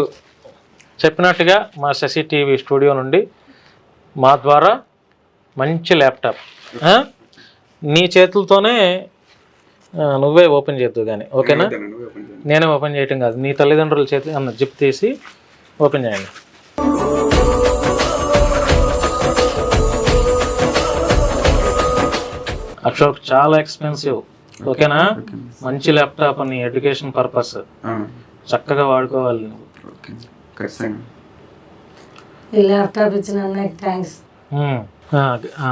చెప్పినట్టుగా మా శశి టీవీ స్టూడియో నుండి మా ద్వారా మంచి ల్యాప్టాప్ నీ చేతులతోనే నువ్వే ఓపెన్ చేద్దు కానీ, ఓకేనా? నేనే ఓపెన్ చేయటం కాదు, నీ తల్లిదండ్రుల చేతి అన్న జిప్ తీసి ఓపెన్ చేయండి. అశోక్ చాలా ఎక్స్పెన్సివ్, ఓకేనా? మంచి ల్యాప్టాప్ నీ ఎడ్యుకేషన్ పర్పస్ చక్కగా వాడుకోవాలి. ఈ ల్యాప్టాప్ ఇచ్చిన అన్నయ్యకి థ్యాంక్స్.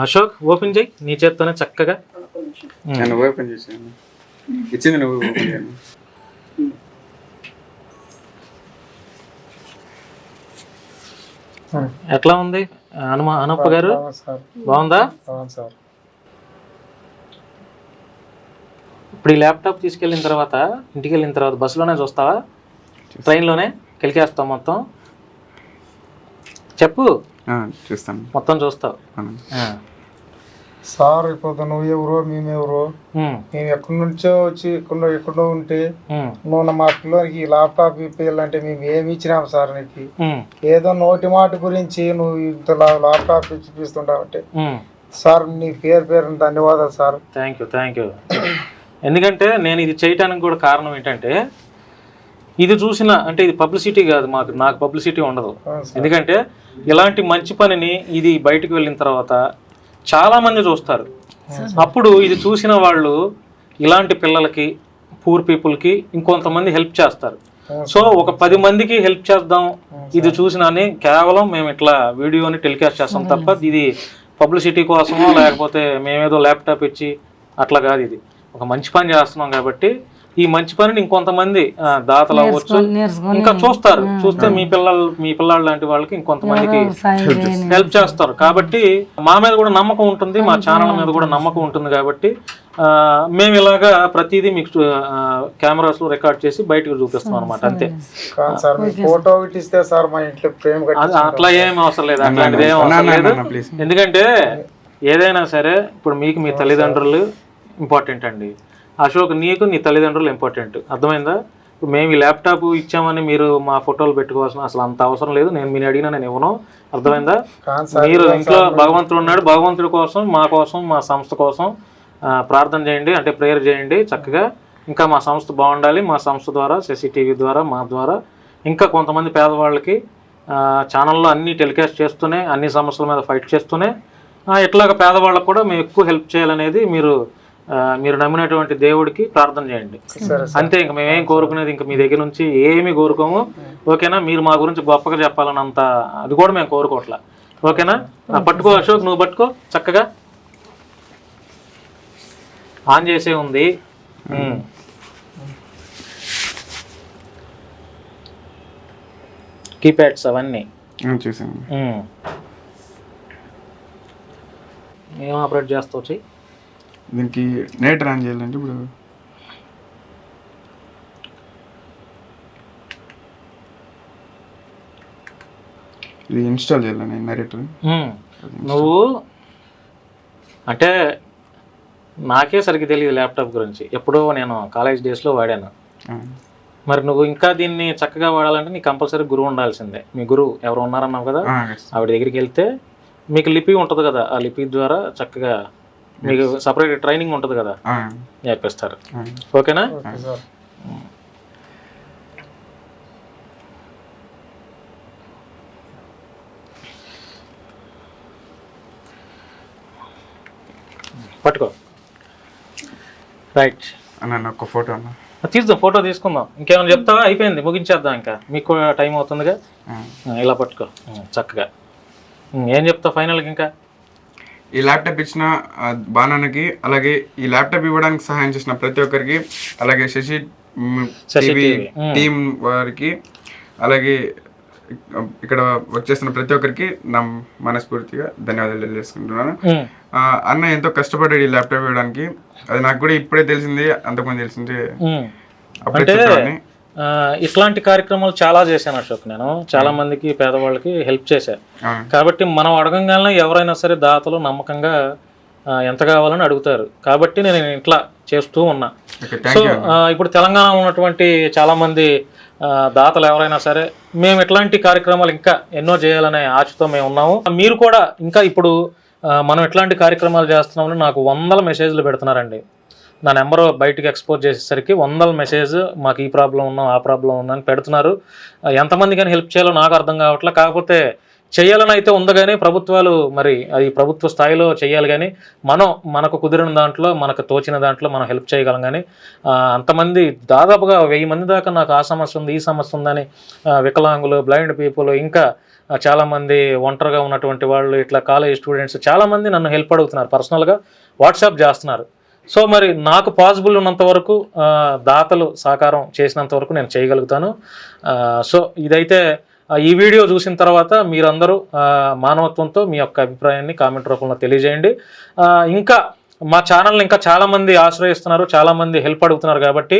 అశోక్ ఓపెన్ చేయి నీ చేత్తోనే చక్కగా. ఓపెన్ చేసాను, ఇచ్చింది నువ్వు ఓపెన్ చేయండి. ఎట్లా ఉంది అనప్ప గారు? బాగుందా? ఇప్పుడు ఈ ల్యాప్టాప్ తీసుకెళ్ళిన తర్వాత ఇంటికి వెళ్ళిన తర్వాత బస్సులోనే చూస్తావా, ట్రైన్లోనే కెలికేస్తావు మొత్తం? చెప్పు. చూస్తాను, మొత్తం చూస్తావు. సార్ ఇప్పుడు నువ్వు ఎవరో మేమెవరో, మేము ఎక్కడి నుంచో వచ్చి ఎక్కడో ఉంటే నువ్వు మా పిల్లలకి ల్యాప్టాప్ ఇప్పించాలంటే మేము ఏమి ఇచ్చినాము సార్ నీకు? ఏదో నోటి మాట గురించి నువ్వు ఇంత ల్యాప్టాప్ ఇప్పిస్తుంటావంటే సార్ నీ పేరు ధన్యవాదాలు సార్. Thank you. ఎందుకంటే నేను ఇది చేయటానికి కూడా కారణం ఏంటంటే ఇది చూసిన అంటే ఇది పబ్లిసిటీ కాదు, నాకు పబ్లిసిటీ ఉండదు. ఎందుకంటే ఇలాంటి మంచి పనిని ఇది బయటకు వెళ్ళిన తర్వాత చాలా మంది చూస్తారు. అప్పుడు ఇది చూసిన వాళ్ళు ఇలాంటి పిల్లలకి, పూర్ పీపుల్కి ఇంకొంతమంది హెల్ప్ చేస్తారు. సో ఒక 10 మందికి హెల్ప్ చేద్దాం ఇది చూసినని కేవలం మేము ఇట్లా వీడియోని టెలికాస్ట్ చేస్తాం తప్ప ఇది పబ్లిసిటీ కోసమో లేకపోతే మేమేదో ల్యాప్టాప్ ఇచ్చి అట్లా కాదు. ఇది ఒక మంచి పని చేస్తున్నాం కాబట్టి ఈ మంచి పనిని ఇంకొంతమంది దాతలు అవ్వచ్చు, ఇంకా చూస్తారు. చూస్తే మీ పిల్లలు లాంటి వాళ్ళకి ఇంకొంతమందికి హెల్ప్ చేస్తారు. కాబట్టి మా మీద కూడా నమ్మకం ఉంటుంది, మా ఛానల్ మీద కూడా నమ్మకం ఉంటుంది. కాబట్టి మేము ఇలాగా ప్రతిదీ మీకు కెమెరాస్ లో రికార్డ్ చేసి బయటకు చూపిస్తాం అనమాట, అంతే. అట్లా ఏం అవసరం లేదు, అట్లాంటిది ఏం అవసరం లేదు. ఎందుకంటే ఏదైనా సరే ఇప్పుడు మీకు మీ తల్లిదండ్రులు ఇంపార్టెంట్ అండి. అశోక్ నీకు నీ తల్లిదండ్రులు ఇంపార్టెంట్, అర్థమైందా? మేము ఈ ల్యాప్టాప్ ఇచ్చామని మీరు మా ఫోటోలు పెట్టుకోవాల్సిన అసలు అంత అవసరం లేదు. నేను మీరు అడిగినా నేను ఇవ్వను, అర్థమైందా? మీరు ఇంట్లో భగవంతుడు ఉన్నాడు, భగవంతుడి కోసం మా సంస్థ కోసం ప్రార్థన చేయండి, అంటే ప్రేయర్ చేయండి చక్కగా. ఇంకా మా సంస్థ బాగుండాలి, మా సంస్థ ద్వారా శశి టీవీ ద్వారా మా ద్వారా ఇంకా కొంతమంది పేదవాళ్ళకి ఛానల్లో అన్ని టెలికాస్ట్ చేస్తూనే అన్ని సమస్యల మీద ఫైట్ చేస్తూనే ఇట్లాగ పేదవాళ్ళకు కూడా మేము ఎక్కువ హెల్ప్ చేయాలనేది మీరు నమ్మినటువంటి దేవుడికి ప్రార్థన చేయండి, అంతే. ఇంకా మేమేం కోరుకునేది ఇంకా మీ దగ్గర నుంచి ఏమీ కోరుకోము, ఓకేనా? మీరు మా గురించి గొప్పగా చెప్పాలన్నంత అది కూడా మేము కోరుకోవట్లా, ఓకేనా? పట్టుకో అశోక్, నువ్వు పట్టుకో చక్కగా. ఆన్ చేసే ఉంది. కీప్యాడ్స్ అవన్నీ ఏం ఆపరేట్ చేస్తావు చెయ్యి. దీనికి నెట్ రన్ చేయాలంటే ఇప్పుడు ఇది ఇన్స్టాల్ చేయాలి నేను నరేటర్. నువ్వు అంటే నాకే సరిగ్గా తెలియదు ల్యాప్టాప్ గురించి, ఎప్పుడో నేను కాలేజ్ డేస్లో వాడాను. మరి నువ్వు ఇంకా దీన్ని చక్కగా వాడాలంటే నీకు కంపల్సరీ గురువు ఉండాల్సిందే. మీ గురువు ఎవరు ఉన్నారన్నావు కదా, ఆవిడ దగ్గరికి వెళ్తే మీకు లిపి ఉంటుంది కదా, ఆ లిపి ద్వారా చక్కగా మీకు సపరేట్ ట్రైనింగ్ ఉంటుంది కదా, నేర్పిస్తారు, ఓకేనా? పట్టుకో. రైట్ అన్న ఒక ఫోటో అన్న తీద్దాం, ఫోటో తీసుకుందాం. ఇంకేమైనా చెప్తావా? అయిపోయింది, ముగించేద్దాం, ఇంకా మీకు కూడా టైం అవుతుందిగా. ఇలా పట్టుకో చక్కగా. ఏం చెప్తావు ఫైనల్గా? ఇంకా ఈ ల్యాప్టాప్ ఇచ్చిన బాణానికి, అలాగే ఈ ల్యాప్టాప్ ఇవ్వడానికి సహాయం చేసిన ప్రతి ఒక్కరికి, అలాగే శశి టీవీ టీం వారికి, అలాగే ఇక్కడ వర్క్ చేస్తున్న ప్రతి ఒక్కరికి నా మనస్ఫూర్తిగా ధన్యవాదాలు తెలియజేసుకుంటున్నాను. అన్న ఎంతో కష్టపడ్డాడు ఈ ల్యాప్టాప్ ఇవ్వడానికి, అది నాకు కూడా ఇప్పుడే తెలిసింది, అంతకుముందు తెలిసింది అప్పుడే చెప్పాలని. ఇట్లాంటి కార్యక్రమాలు చాలా చేశాను అశోక్. నేను చాలా మందికి పేదవాళ్ళకి హెల్ప్ చేశాను. అవును. కాబట్టి మనం అడగంగానే ఎవరైనా సరే దాతలు నమ్మకంగా ఎంత కావాలని అడుగుతారు. కాబట్టి నేను ఇట్లా చేస్తూ ఉన్నా. Okay, so thank you. ఇప్పుడు తెలంగాణలో ఉన్నటువంటి చాలామంది దాతలు ఎవరైనా సరే మేము ఇట్లాంటి కార్యక్రమాలు ఇంకా ఎన్నో చేయాలనే ఆశతో మేము ఉన్నాము. మీరు కూడా ఇంకా ఇప్పుడు మనం ఎట్లాంటి కార్యక్రమాలు చేస్తున్నామని నాకు 100 మెసేజ్లు పెడుతున్నారండి. నా నెంబర్ బయటికి ఎక్స్పోజ్ చేసేసరికి 100 మెసేజ్ మాకు ఈ ప్రాబ్లం ఉన్నాం ఆ ప్రాబ్లం ఉందని పెడుతున్నారు. ఎంతమంది కానీ హెల్ప్ చేయాలో నాకు అర్థం కావట్లేదు. కాకపోతే చేయాలని అయితే ఉంది కానీ ప్రభుత్వాలు మరి అది ప్రభుత్వ స్థాయిలో చేయాలి. కానీ మనకు కుదిరిన దాంట్లో మనకు తోచిన దాంట్లో మనం హెల్ప్ చేయగలం. కానీ అంతమంది దాదాపుగా 1000 మంది దాకా నాకు ఆ సమస్య ఉంది ఈ సమస్య ఉందని వికలాంగులు, బ్లైండ్ పీపుల్, ఇంకా చాలామంది ఒంటరిగా ఉన్నటువంటి వాళ్ళు, ఇట్లా కాలేజ్ స్టూడెంట్స్ చాలామంది నన్ను హెల్ప్ అడుగుతున్నారు, పర్సనల్గా వాట్సాప్ చేస్తున్నారు. సో మరి నాకు పాసిబుల్ ఉన్నంత వరకు దాతలు సహకారం చేసినంత వరకు నేను చేయగలుగుతాను. సో ఇదైతే ఈ వీడియో చూసిన తర్వాత మీరందరూ మానవత్వంతో మీ యొక్క అభిప్రాయాన్ని కామెంట్ రూపంలో తెలియజేయండి. ఇంకా మా ఛానల్ని ఇంకా చాలామంది ఆశ్రయిస్తున్నారు, చాలామంది హెల్ప్ అడుగుతున్నారు. కాబట్టి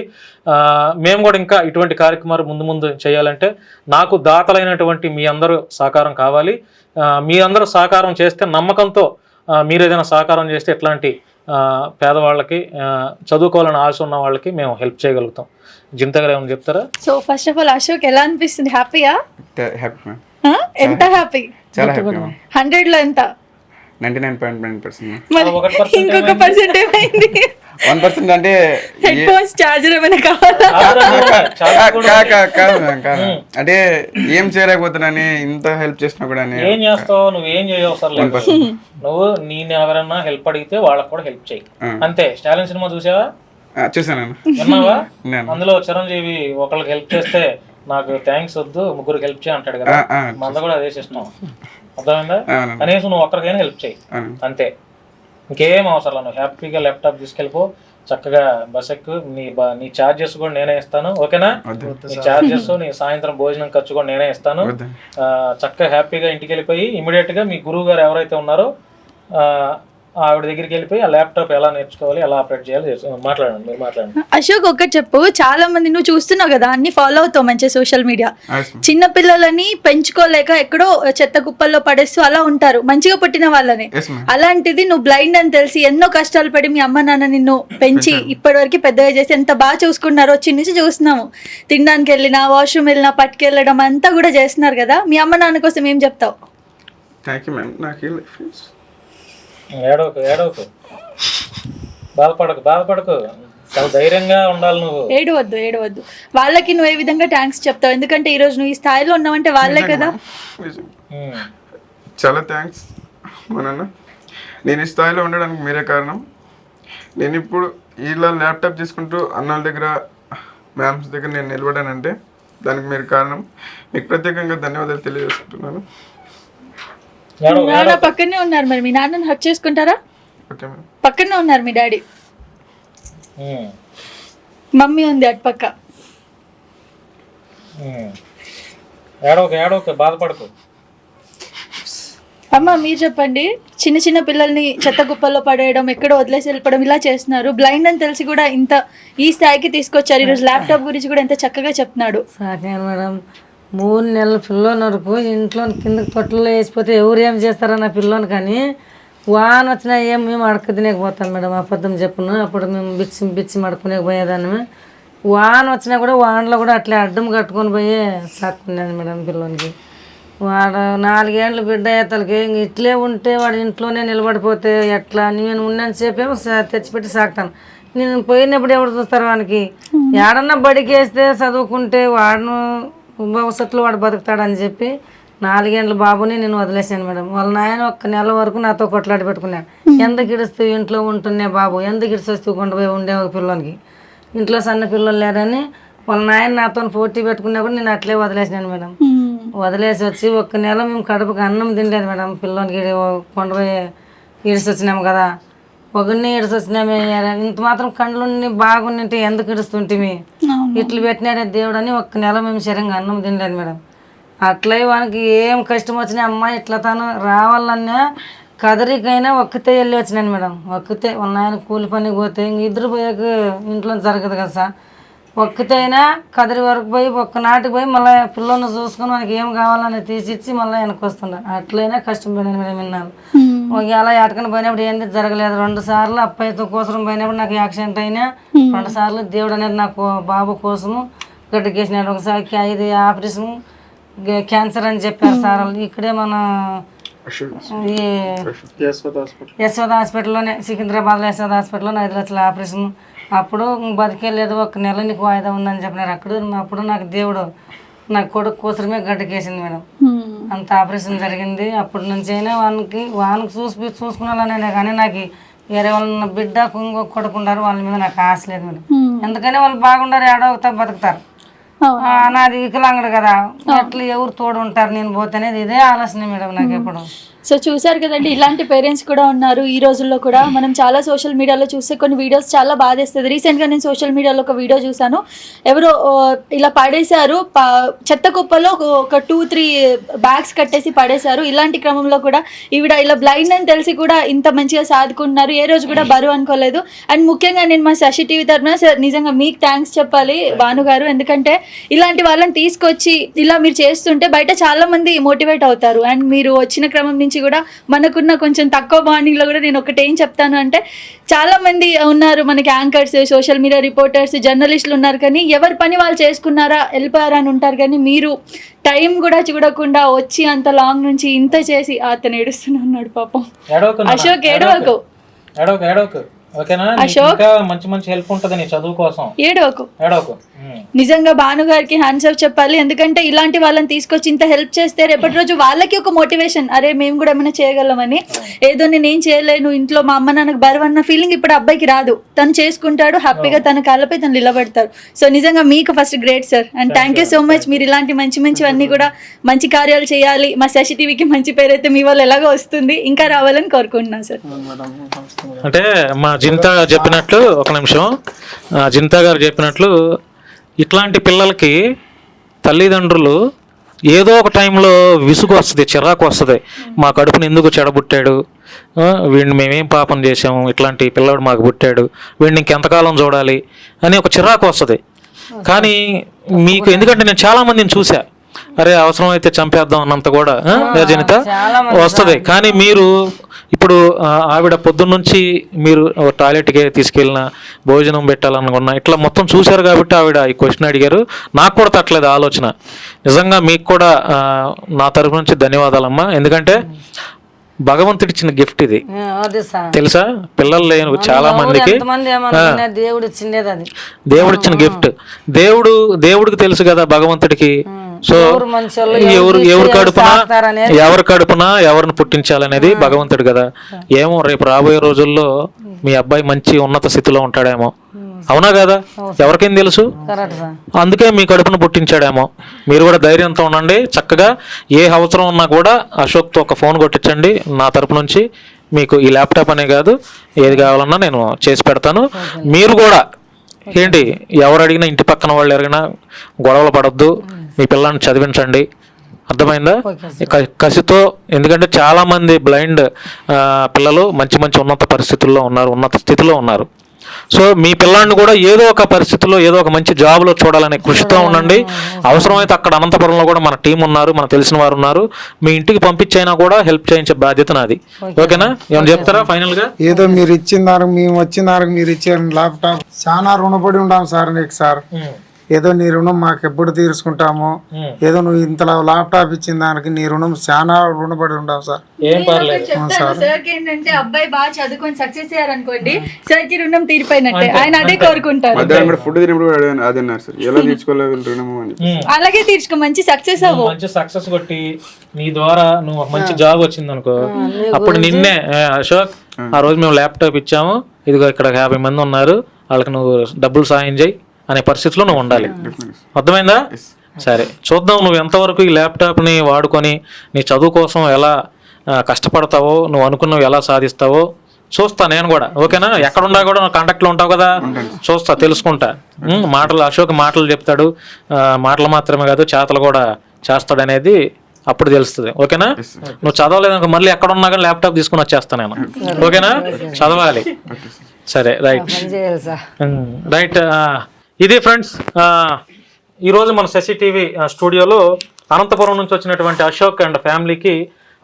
మేము కూడా ఇంకా ఇటువంటి కార్యక్రమాలు ముందు చేయాలంటే నాకు దాతలైనటువంటి మీ అందరూ సహకారం కావాలి. మీ అందరూ సహకారం చేస్తే నమ్మకంతో మీరు ఏదైనా సహకారం చేస్తే ఇట్లాంటి పేదవాళ్ళకి, చదువుకోవాలని ఆశ ఉన్న వాళ్ళకి మేము హెల్ప్ చేయగలుగుతాం. జింత గారు ఏమైనా చెప్తారా? So first of all Ashok ఎలా అనిపిస్తుంది? హ్యాపీయా? Happy ma'am. ఎంత హ్యాపీ? చాలా హ్యాపీ మ్యామ్. 100 లో ఎంత? 99.9%. మరి 1% ఇంకొక పర్సెంట్ ఏమైంది? 1% అంటే హెడ్ ఫోన్స్ చార్జర్ ఏమైనా కావాలా? కాదు మ్యామ్, కాదు. అంటే ఏం చేయలేకపోతున్నాని ఇంత హెల్ప్ చేసినా కూడా ఏం చేస్తావు? నువ్వేం చేయవసరం లేదు. నువ్వు నేను ఎవరైనా హెల్ప్ అడిగితే వాళ్ళకి కూడా హెల్ప్ చేయి, అంతే. స్టాలిన్ సినిమా చూసావా? చూసాను. విన్నావా? అందులో చిరంజీవి ఒకళ్ళకి హెల్ప్ చేస్తే నాకు థ్యాంక్స్ వద్దు, ముగ్గురికి హెల్ప్ చేయి అంటాడు కదా. మంద కూడా అదే సిస్టమ్, అర్థమైందా? కనీసం నువ్వు ఒక్కరికైనా హెల్ప్ చేయి, అంతే. ఇంకేం అవసరం లేదు. నువ్వు హ్యాపీగా ల్యాప్టాప్ తీసుకెళ్ళిపో, చక్కగా బస్ ఎక్కు. నీ ఛార్జెస్ కూడా నేనే ఇస్తాను, ఓకేనా? నీ ఛార్జెస్, నీ సాయంత్రం భోజనం ఖర్చు కూడా నేనే ఇస్తాను. చక్కగా హ్యాపీగా ఇంటికి వెళ్ళిపోయి ఇమీడియట్ గా మీ గురువు గారు ఎవరైతే ఉన్నారో ఆవిడ దగ్గరికి వెళ్ళిపోయి ఆ ల్యాప్టాప్ ఎలా నేర్చుకోవాలి, ఎలా ఆపరేట్ చేయాలి మాట్లాడండి. మీరు మాట్లాడండి. అశోక్ ఒక్కటి చెప్పు, చాలా మంది నువ్వు చూస్తున్నావు కదా, అన్ని ఫాలో అవుతావు మంచిగా సోషల్ మీడియా. చిన్న పిల్లలని పెంచుకోలేక ఎక్కడో చెత్త కుప్పల్లో పడేస్తూ అలా ఉంటారు, మంచిగా పుట్టిన వాళ్ళని. అలాంటిది నువ్వు బ్లైండ్ అని తెలిసి ఎన్నో కష్టాలు పడి మీ అమ్మ నాన్న నిన్ను పెంచి ఇప్పటి వరకు పెద్దగా చేసి ఎంత బాగా చూసుకున్నారో చిన్న నుంచి చూస్తున్నాము. తినడానికి వెళ్ళినా, వాష్రూమ్ వెళ్ళినా పట్టుకెళ్ళడం అంతా కూడా చేస్తున్నారు కదా. మీ అమ్మ నాన్న కోసం ఏం చెప్తావు? Thank you ma'am. నాకు ఏడవకు, బాధపడకు, చాలా ధైర్యంగా ఉండాలి. నువ్వు ఏడవద్దు. వాళ్ళకి నువ్వు ఏ విధంగా థ్యాంక్స్ చెప్తావు? ఎందుకంటే ఈ రోజు నువ్వు ఈ స్థాయిలో ఉన్నావంటే వాళ్ళే కదా. చాలా థ్యాంక్స్ మా నాన్న. నేను ఈ స్థాయిలో ఉండడానికి మీరే కారణం. నేను ఇప్పుడు ఇలా ల్యాప్టాప్ తీసుకుంటూ అన్నాళ్ళ దగ్గర, మ్యామ్స్ దగ్గర నేను నిలబడానంటే దానికి మీరు కారణం. మీకు ప్రత్యేకంగా ధన్యవాదాలు తెలియజేసుకుంటున్నాను. నాన్న పక్కనే ఉన్నారు, మరి మీ నాన్నని హక్ చేసుకుంటారా? పక్కనే ఉన్నారు మీ డాడీ, మమ్మీ ఉంది అటు పక్క. ఏడవకు, బాధపడకు. అమ్మ మీరు చెప్పండి, చిన్న పిల్లల్ని చెత్త కుప్పల్లో పడేయడం, ఎక్కడో వదిలేసి వెళ్ళిపోవడం ఇలా చేస్తున్నారు. బ్లైండ్ అని తెలిసి కూడా ఇంత ఈ స్థాయికి తీసుకొచ్చారు. ఈరోజు ల్యాప్టాప్ గురించి కూడా ఎంత చక్కగా చెప్తున్నాడు. సాకాను మేడం. 3 నెలల పిల్లోని వరకు ఇంట్లో కిందకి తొట్టలో వేసిపోతే ఎవరు ఏం చేస్తారన్న పిల్లోని. కానీ వాన వచ్చినా మేము అడక తినేకపోతాం మేడం. అబద్ధం చెప్పును, అప్పుడు మేము బిచ్చి మడుకునేకి పోయేదాన్ని. వాన వచ్చినా కూడా వానలో కూడా అట్లా అడ్డం కట్టుకొని పోయే సాక్కున్నాను మేడం పిల్లోనికి. వాడు 4 ఏళ్ళు బిడ్డ అతలకి ఇట్లే ఉంటే వాడు ఇంట్లోనే నిలబడిపోతే ఎట్లా? నేను ఉన్నంతసేపేమో తెచ్చిపెట్టి సాకుతాను. నేను పోయినప్పుడు ఎవరు చూస్తారు వానికి? ఏడన్నా బడికి వేస్తే చదువుకుంటే వాడును భవిష్యత్తులో వాడు బతుకుతాడని చెప్పి 4 ఏళ్ళ బాబుని నేను వదిలేసాను మేడం. వాళ్ళ నాయన 1 నెల వరకు నాతో కొట్లాడి పెట్టుకున్నాను. ఎందుకు ఇడుస్తూ ఇంట్లో ఉంటున్నా బాబు, ఎందుకు ఇడిచొస్తూ పోయి ఉండే ఒక పిల్లలకి, ఇంట్లో సన్న పిల్లలు లేరని వాళ్ళ నాయన నాతో పోటీ పెట్టుకున్నా కూడా నేను అట్లే వదిలేసినాను మేడం. వదిలేసి వచ్చి 1 నెల మేము కడుపుకి అన్నం తినలేదు మేడం. పిల్లలకి కొండపోయి ఇడిచి వచ్చినాము కదా, ఒకరిని ఇడిచి వచ్చినామే. ఇంత మాత్రం కండ్లుండి బాగుంటే ఎందుకు ఇడుస్తుంటిమి? ఇట్లు పెట్టినాడే దేవుడు అని 1 నెల మేము సరిగ్గా అన్నం తినలేదు మేడం. అట్లే వానికి ఏం కష్టం వచ్చినా అమ్మాయి ఇట్లా తను రావాలన్నా కదరికైనా ఒక్కతే వెళ్ళి వచ్చినాను మేడం. ఒక్కతే వాళ్ళ ఆయన కూలి పనికి పోతే ఇంక ఇద్దరు పోయాక ఇంట్లో జరగదు కదా సార్. ఒక్కతైనా కదిరి వరకు పోయి ఒక్క నాటికి పోయి మళ్ళీ పిల్లల్ని చూసుకొని మనకి ఏం కావాలని తీసిచ్చి మళ్ళీ వెనక్కి వస్తున్నారు. అట్లయినా కష్టం పడిన మేడం విన్నాను. అలా ఎటకని పోయినప్పుడు ఏంది జరగలేదు. 2 సార్లు అప్పయ్యతో కోసం పోయినప్పుడు నాకు యాక్సిడెంట్ అయినా 2 సార్లు దేవుడు అనేది నాకు బాబు కోసము గడ్డకేసినాడు. ఒకసారి 5 ఆపరేషన్ క్యాన్సర్ అని చెప్పారు సార్ వాళ్ళు. ఇక్కడే మన ఈ యశోద హాస్పిటల్లోనే సికింద్రాబాద్లో యశోద హాస్పిటల్లో 5 లక్షల ఆపరేషన్. అప్పుడు బతికే లేదు, 1 నెల నీకు వాయిదా ఉందని చెప్పినారు. అప్పుడు నాకు దేవుడు నా కొడుకు కోసమే గడ్డకేసింది మేడం. అంత ఆపరేషన్ జరిగింది. అప్పటి నుంచి అయినా వానికి చూసుకున్నానే కానీ నాకు వేరే వాళ్ళ బిడ్డ ఇంకో కొడుకుంటారు, వాళ్ళ మీద నాకు ఆశ లేదు మేడం. ఎందుకని వాళ్ళు బాగుండారు, ఏడో బతుకుతారు. నాది వికలాంగుడు కదా, ఎట్లా ఎవరు తోడు ఉంటారు నేను పోతేనేది ఇదే ఆలోచన మేడం నాకు ఎప్పుడు. సో చూసారు కదండి, ఇలాంటి పేరెంట్స్ కూడా ఉన్నారు ఈ రోజుల్లో కూడా. మనం చాలా సోషల్ మీడియాలో చూస్తే కొన్ని వీడియోస్ చాలా బాధేస్తుంది. రీసెంట్గా నేను సోషల్ మీడియాలో ఒక వీడియో చూసాను. ఎవరో ఇలా పడేశారు, చెత్త కుప్పలో ఒక 2-3 బ్యాగ్స్ కట్టేసి పడేశారు. ఇలాంటి క్రమంలో కూడా ఈవిడ ఇలా బ్లైండ్ అని తెలిసి కూడా ఇంత మంచిగా సాదుకుంటున్నారు. ఏ రోజు కూడా బరువు అనుకోలేదు. అండ్ ముఖ్యంగా నేను మా శశి టీవీ తరఫున నిజంగా మీకు థ్యాంక్స్ చెప్పాలి భాను గారు. ఎందుకంటే ఇలాంటి వాళ్ళని తీసుకొచ్చి ఇలా మీరు చేస్తుంటే బయట చాలా మంది మోటివేట్ అవుతారు. అండ్ మీరు వచ్చిన క్రమం నుంచి కూడా మనకున్న కొంచెం తక్కువ బాండింగ్ లో కూడా నేను ఒకటి ఏం చెప్తాను అంటే, చాలా మంది ఉన్నారు మనకి యాంకర్స్, సోషల్ మీడియా రిపోర్టర్స్, జర్నలిస్టులు ఉన్నారు. కానీ ఎవరి పని వాళ్ళు చేసుకున్నారా వెళ్ళిపోయారా అని ఉంటారు. కానీ మీరు టైం కూడా చూడకుండా వచ్చి అంత లాంగ్ నుంచి ఇంత చేసి అతను ఏడుస్తూనే ఉన్నాడు పాపం. అశోక్ ఏడవకు, ఓకేనా? ఇంకా మంచి మంచి హెల్ప్ ఉంటది నీ చదువు కోసం. ఏడవకు. నిజంగా భాను గారికి హ్యాండ్స్ ఆఫ్ చెప్పాలి. ఎందుకంటే ఇలాంటి వాళ్ళని తీసుకొచ్చి ఇంత హెల్ప్ చేస్తే రేపటి రోజు వాళ్ళకి ఒక మోటివేషన్, అరే మేము కూడా ఏమైనా చేయగలమని. ఏదో నేనేం చేయలేను ఇంట్లో మా అమ్మ నాన్నకు బరువు అన్న ఫీలింగ్ ఇప్పుడు అబ్బాయికి రాదు. తను చేసుకుంటాడు, హ్యాపీగా తన కాళ్ళపై తను నిలబడతారు. సో నిజంగా మీకు first great sir, and thank you so much. మీరు ఇలాంటి మంచివన్నీ కూడా మంచి కార్యాలు చేయాలి. మా శశి టీవీకి మంచి పేరు అయితే మీ వాళ్ళు ఎలాగో వస్తుంది, ఇంకా రావాలని కోరుకుంటున్నాను సార్. అంటే మా జింతా చెప్పినట్లు, ఒక నిమిషం, జింతా గారు చెప్పినట్లు ఇట్లాంటి పిల్లలకి తల్లిదండ్రులు ఏదో ఒక టైంలో విసుగు వస్తుంది, చిరాకు వస్తుంది. మా కడుపుని ఎందుకు చెడబుట్టాడు, వీడిని మేమేం పాపం చేసాము, ఇట్లాంటి పిల్లడు మాకు పుట్టాడు, వీడిని ఇంకెంతకాలం చూడాలి అని ఒక చిరాకు వస్తుంది. కానీ మీకు, ఎందుకంటే నేను చాలా మందిని చూసా, అరే అవసరమైతే చంపేద్దాం అన్నంత కూడా జనిత వస్తుంది. కానీ మీరు ఇప్పుడు ఆవిడ పొద్దున్నుంచి మీరు టాయిలెట్కి తీసుకెళ్ళిన, భోజనం పెట్టాలనుకున్నా, ఇట్లా మొత్తం చూశారు కాబట్టి ఆవిడ ఈ క్వశ్చన్ అడిగారు. నాకు కూడా తట్టలేదు ఆలోచన. నిజంగా మీకు కూడా నా తరపు నుంచి ధన్యవాదాలమ్మా. ఎందుకంటే భగవంతుడి ఇచ్చిన గిఫ్ట్ ఇది, తెలుసా? పిల్లలు లేని చాలా మందికి దేవుడు ఇచ్చిన గిఫ్ట్. దేవుడికి తెలుసు కదా భగవంతుడికి. సో ఎవరి కడుపున ఎవరిని పుట్టించాలనేది భగవంతుడు కదా. ఏమో రేపు రాబోయే రోజుల్లో మీ అబ్బాయి మంచి ఉన్నత స్థితిలో ఉంటాడేమో, అవునా కదా? ఎవరికేం తెలుసు? అందుకే మీ కడుపును పుట్టించాడేమో. మీరు కూడా ధైర్యంతో ఉండండి. చక్కగా ఏ అవసరం ఉన్నా కూడా అశోక్తో ఒక ఫోన్ కొట్టించండి. నా తరపు నుంచి మీకు ఈ ల్యాప్టాప్ అనే కాదు, ఏది కావాలన్నా నేను చేసి పెడతాను. మీరు కూడా ఏంటి, ఎవరు అడిగినా, ఇంటి పక్కన వాళ్ళు అడిగినా గొడవలు పడొద్దు, మీ పిల్లల్ని చదివించండి. అర్థమైందా? కసితో. ఎందుకంటే చాలామంది బ్లైండ్ పిల్లలు మంచి మంచి ఉన్నత పరిస్థితుల్లో ఉన్నారు, ఉన్నత స్థితిలో ఉన్నారు. సో మీ పిల్లాడిని కూడా ఏదో ఒక పరిస్థితిలో, ఏదో ఒక మంచి జాబ్లో చూడాలనే కృషితో ఉండండి. అవసరమైతే అక్కడ అనంతపురంలో కూడా మన టీం ఉన్నారు, మనకు తెలిసిన వారు ఉన్నారు. మీ ఇంటికి పంపించైనా కూడా హెల్ప్ చేయించే బాధ్యత నాది. ఓకేనా? ఏమైనా చెప్తారా ఫైనల్ గా? ఏదో మీరు ఇచ్చిన దానికి, మేము వచ్చిన దానికి మీరు ఇచ్చే ల్యాప్టాప్ చాలా రుణపడి ఉంటాం సార్ నీకు సార్. ఏదో నీ రుణం మాకు ఎప్పుడు తీర్చుకుంటాము. ఏదో నువ్వు ఇంతలా ల్యాప్టాప్ ఇచ్చిన దానికి నీ రుణం చాలా రుణపడి ఉంటావు సార్. ఏం పర్లేదు సార్. ఏంటంటే అబ్బాయి బాగా చదువుకొని సక్సెస్ అయ్యారనుకోండి, సార్ కి రుణం తీరిపోయినట్టే. ఆయన అదే కోరుకుంటారు. ఫుడ్ తినప్పుడు అదన్నారు సార్, ఎలా తీర్చుకోలేదు రుణము అని. అలాగే తీర్చుకో, మంచి సక్సెస్ అవ్వు. మంచి సక్సెస్ కొట్టి నీ ద్వారా నువ్వు మంచి జాబ్ వచ్చింది అనుకో, అప్పుడు నిన్నే అశోక్ ఆ రోజు మేము ల్యాప్టాప్ ఇచ్చాము, ఇదిగో ఇక్కడ 50 మంది ఉన్నారు, వాళ్ళకి నువ్వు డబ్బులు సాయం చేయి అనే పరిస్థితిలో నువ్వు ఉండాలి. అర్థమైందా? సరే, చూద్దాం నువ్వు ఎంతవరకు ఈ ల్యాప్టాప్ని వాడుకొని నీ చదువు కోసం ఎలా కష్టపడతావో, నువ్వు అనుకున్నవి ఎలా సాధిస్తావో చూస్తా నేను కూడా. ఓకేనా? ఎక్కడున్నా కూడా కాంటాక్ట్లో ఉంటావు కదా, చూస్తా, తెలుసుకుంటా. మాటలు, అశోక్ మాటలు చెప్తాడు, మాటలు మాత్రమే కాదు చేతలు కూడా చేస్తాడు అనేది అప్పుడు తెలుస్తుంది. ఓకేనా? నువ్వు చదవలేదనుకో మళ్ళీ ఎక్కడున్నా కానీ ల్యాప్టాప్ తీసుకుని వచ్చేస్తా నేను. ఓకేనా? చదవాలి. సరే, రైట్. ఇది ఫ్రెండ్స్, ఈరోజు మన శశి టీవీ స్టూడియోలో అనంతపురం నుంచి వచ్చినటువంటి అశోక్ అండ్ ఫ్యామిలీకి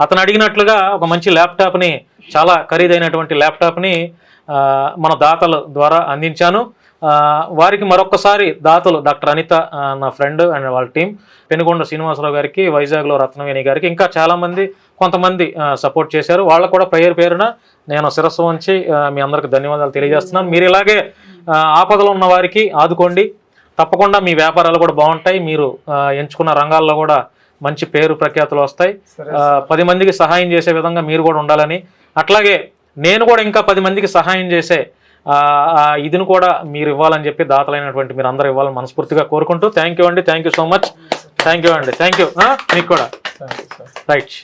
అతను అడిగినట్లుగా ఒక మంచి ల్యాప్టాప్ని, చాలా ఖరీదైనటువంటి ల్యాప్టాప్ని మన దాతల ద్వారా అందించాను. వారికి మరొక్కసారి దాతలు డాక్టర్ అనిత, నా ఫ్రెండ్ అండ్ వాళ్ళ టీం, పెనుగొండ శ్రీనివాసరావు గారికి, వైజాగ్లో రత్నవేణి గారికి, ఇంకా చాలామంది కొంతమంది సపోర్ట్ చేశారు. వాళ్ళకు కూడా పేరున నేను శిరస్సు వంచి మీ అందరికి ధన్యవాదాలు తెలియజేస్తున్నాను. మీరు ఇలాగే ఆపదలో ఉన్న వారికి ఆదుకోండి. తప్పకుండా మీ వ్యాపారాలు కూడా బాగుంటాయి. మీరు ఎంచుకున్న రంగాల్లో కూడా మంచి పేరు ప్రఖ్యాతులు వస్తాయి. 10 మందికి సహాయం చేసే విధంగా మీరు కూడా ఉండాలని, అట్లాగే నేను కూడా ఇంకా 10 మందికి సహాయం చేసే ఇదిని కూడా మీరు ఇవ్వాలని చెప్పి దాతలైనటువంటి మీరు అందరూ ఇవ్వాలని మనస్ఫూర్తిగా కోరుకుంటూ, థ్యాంక్ యూ అండి, thank you so much, thank you అండి, థ్యాంక్ యూ. మీకు కూడా రైట్.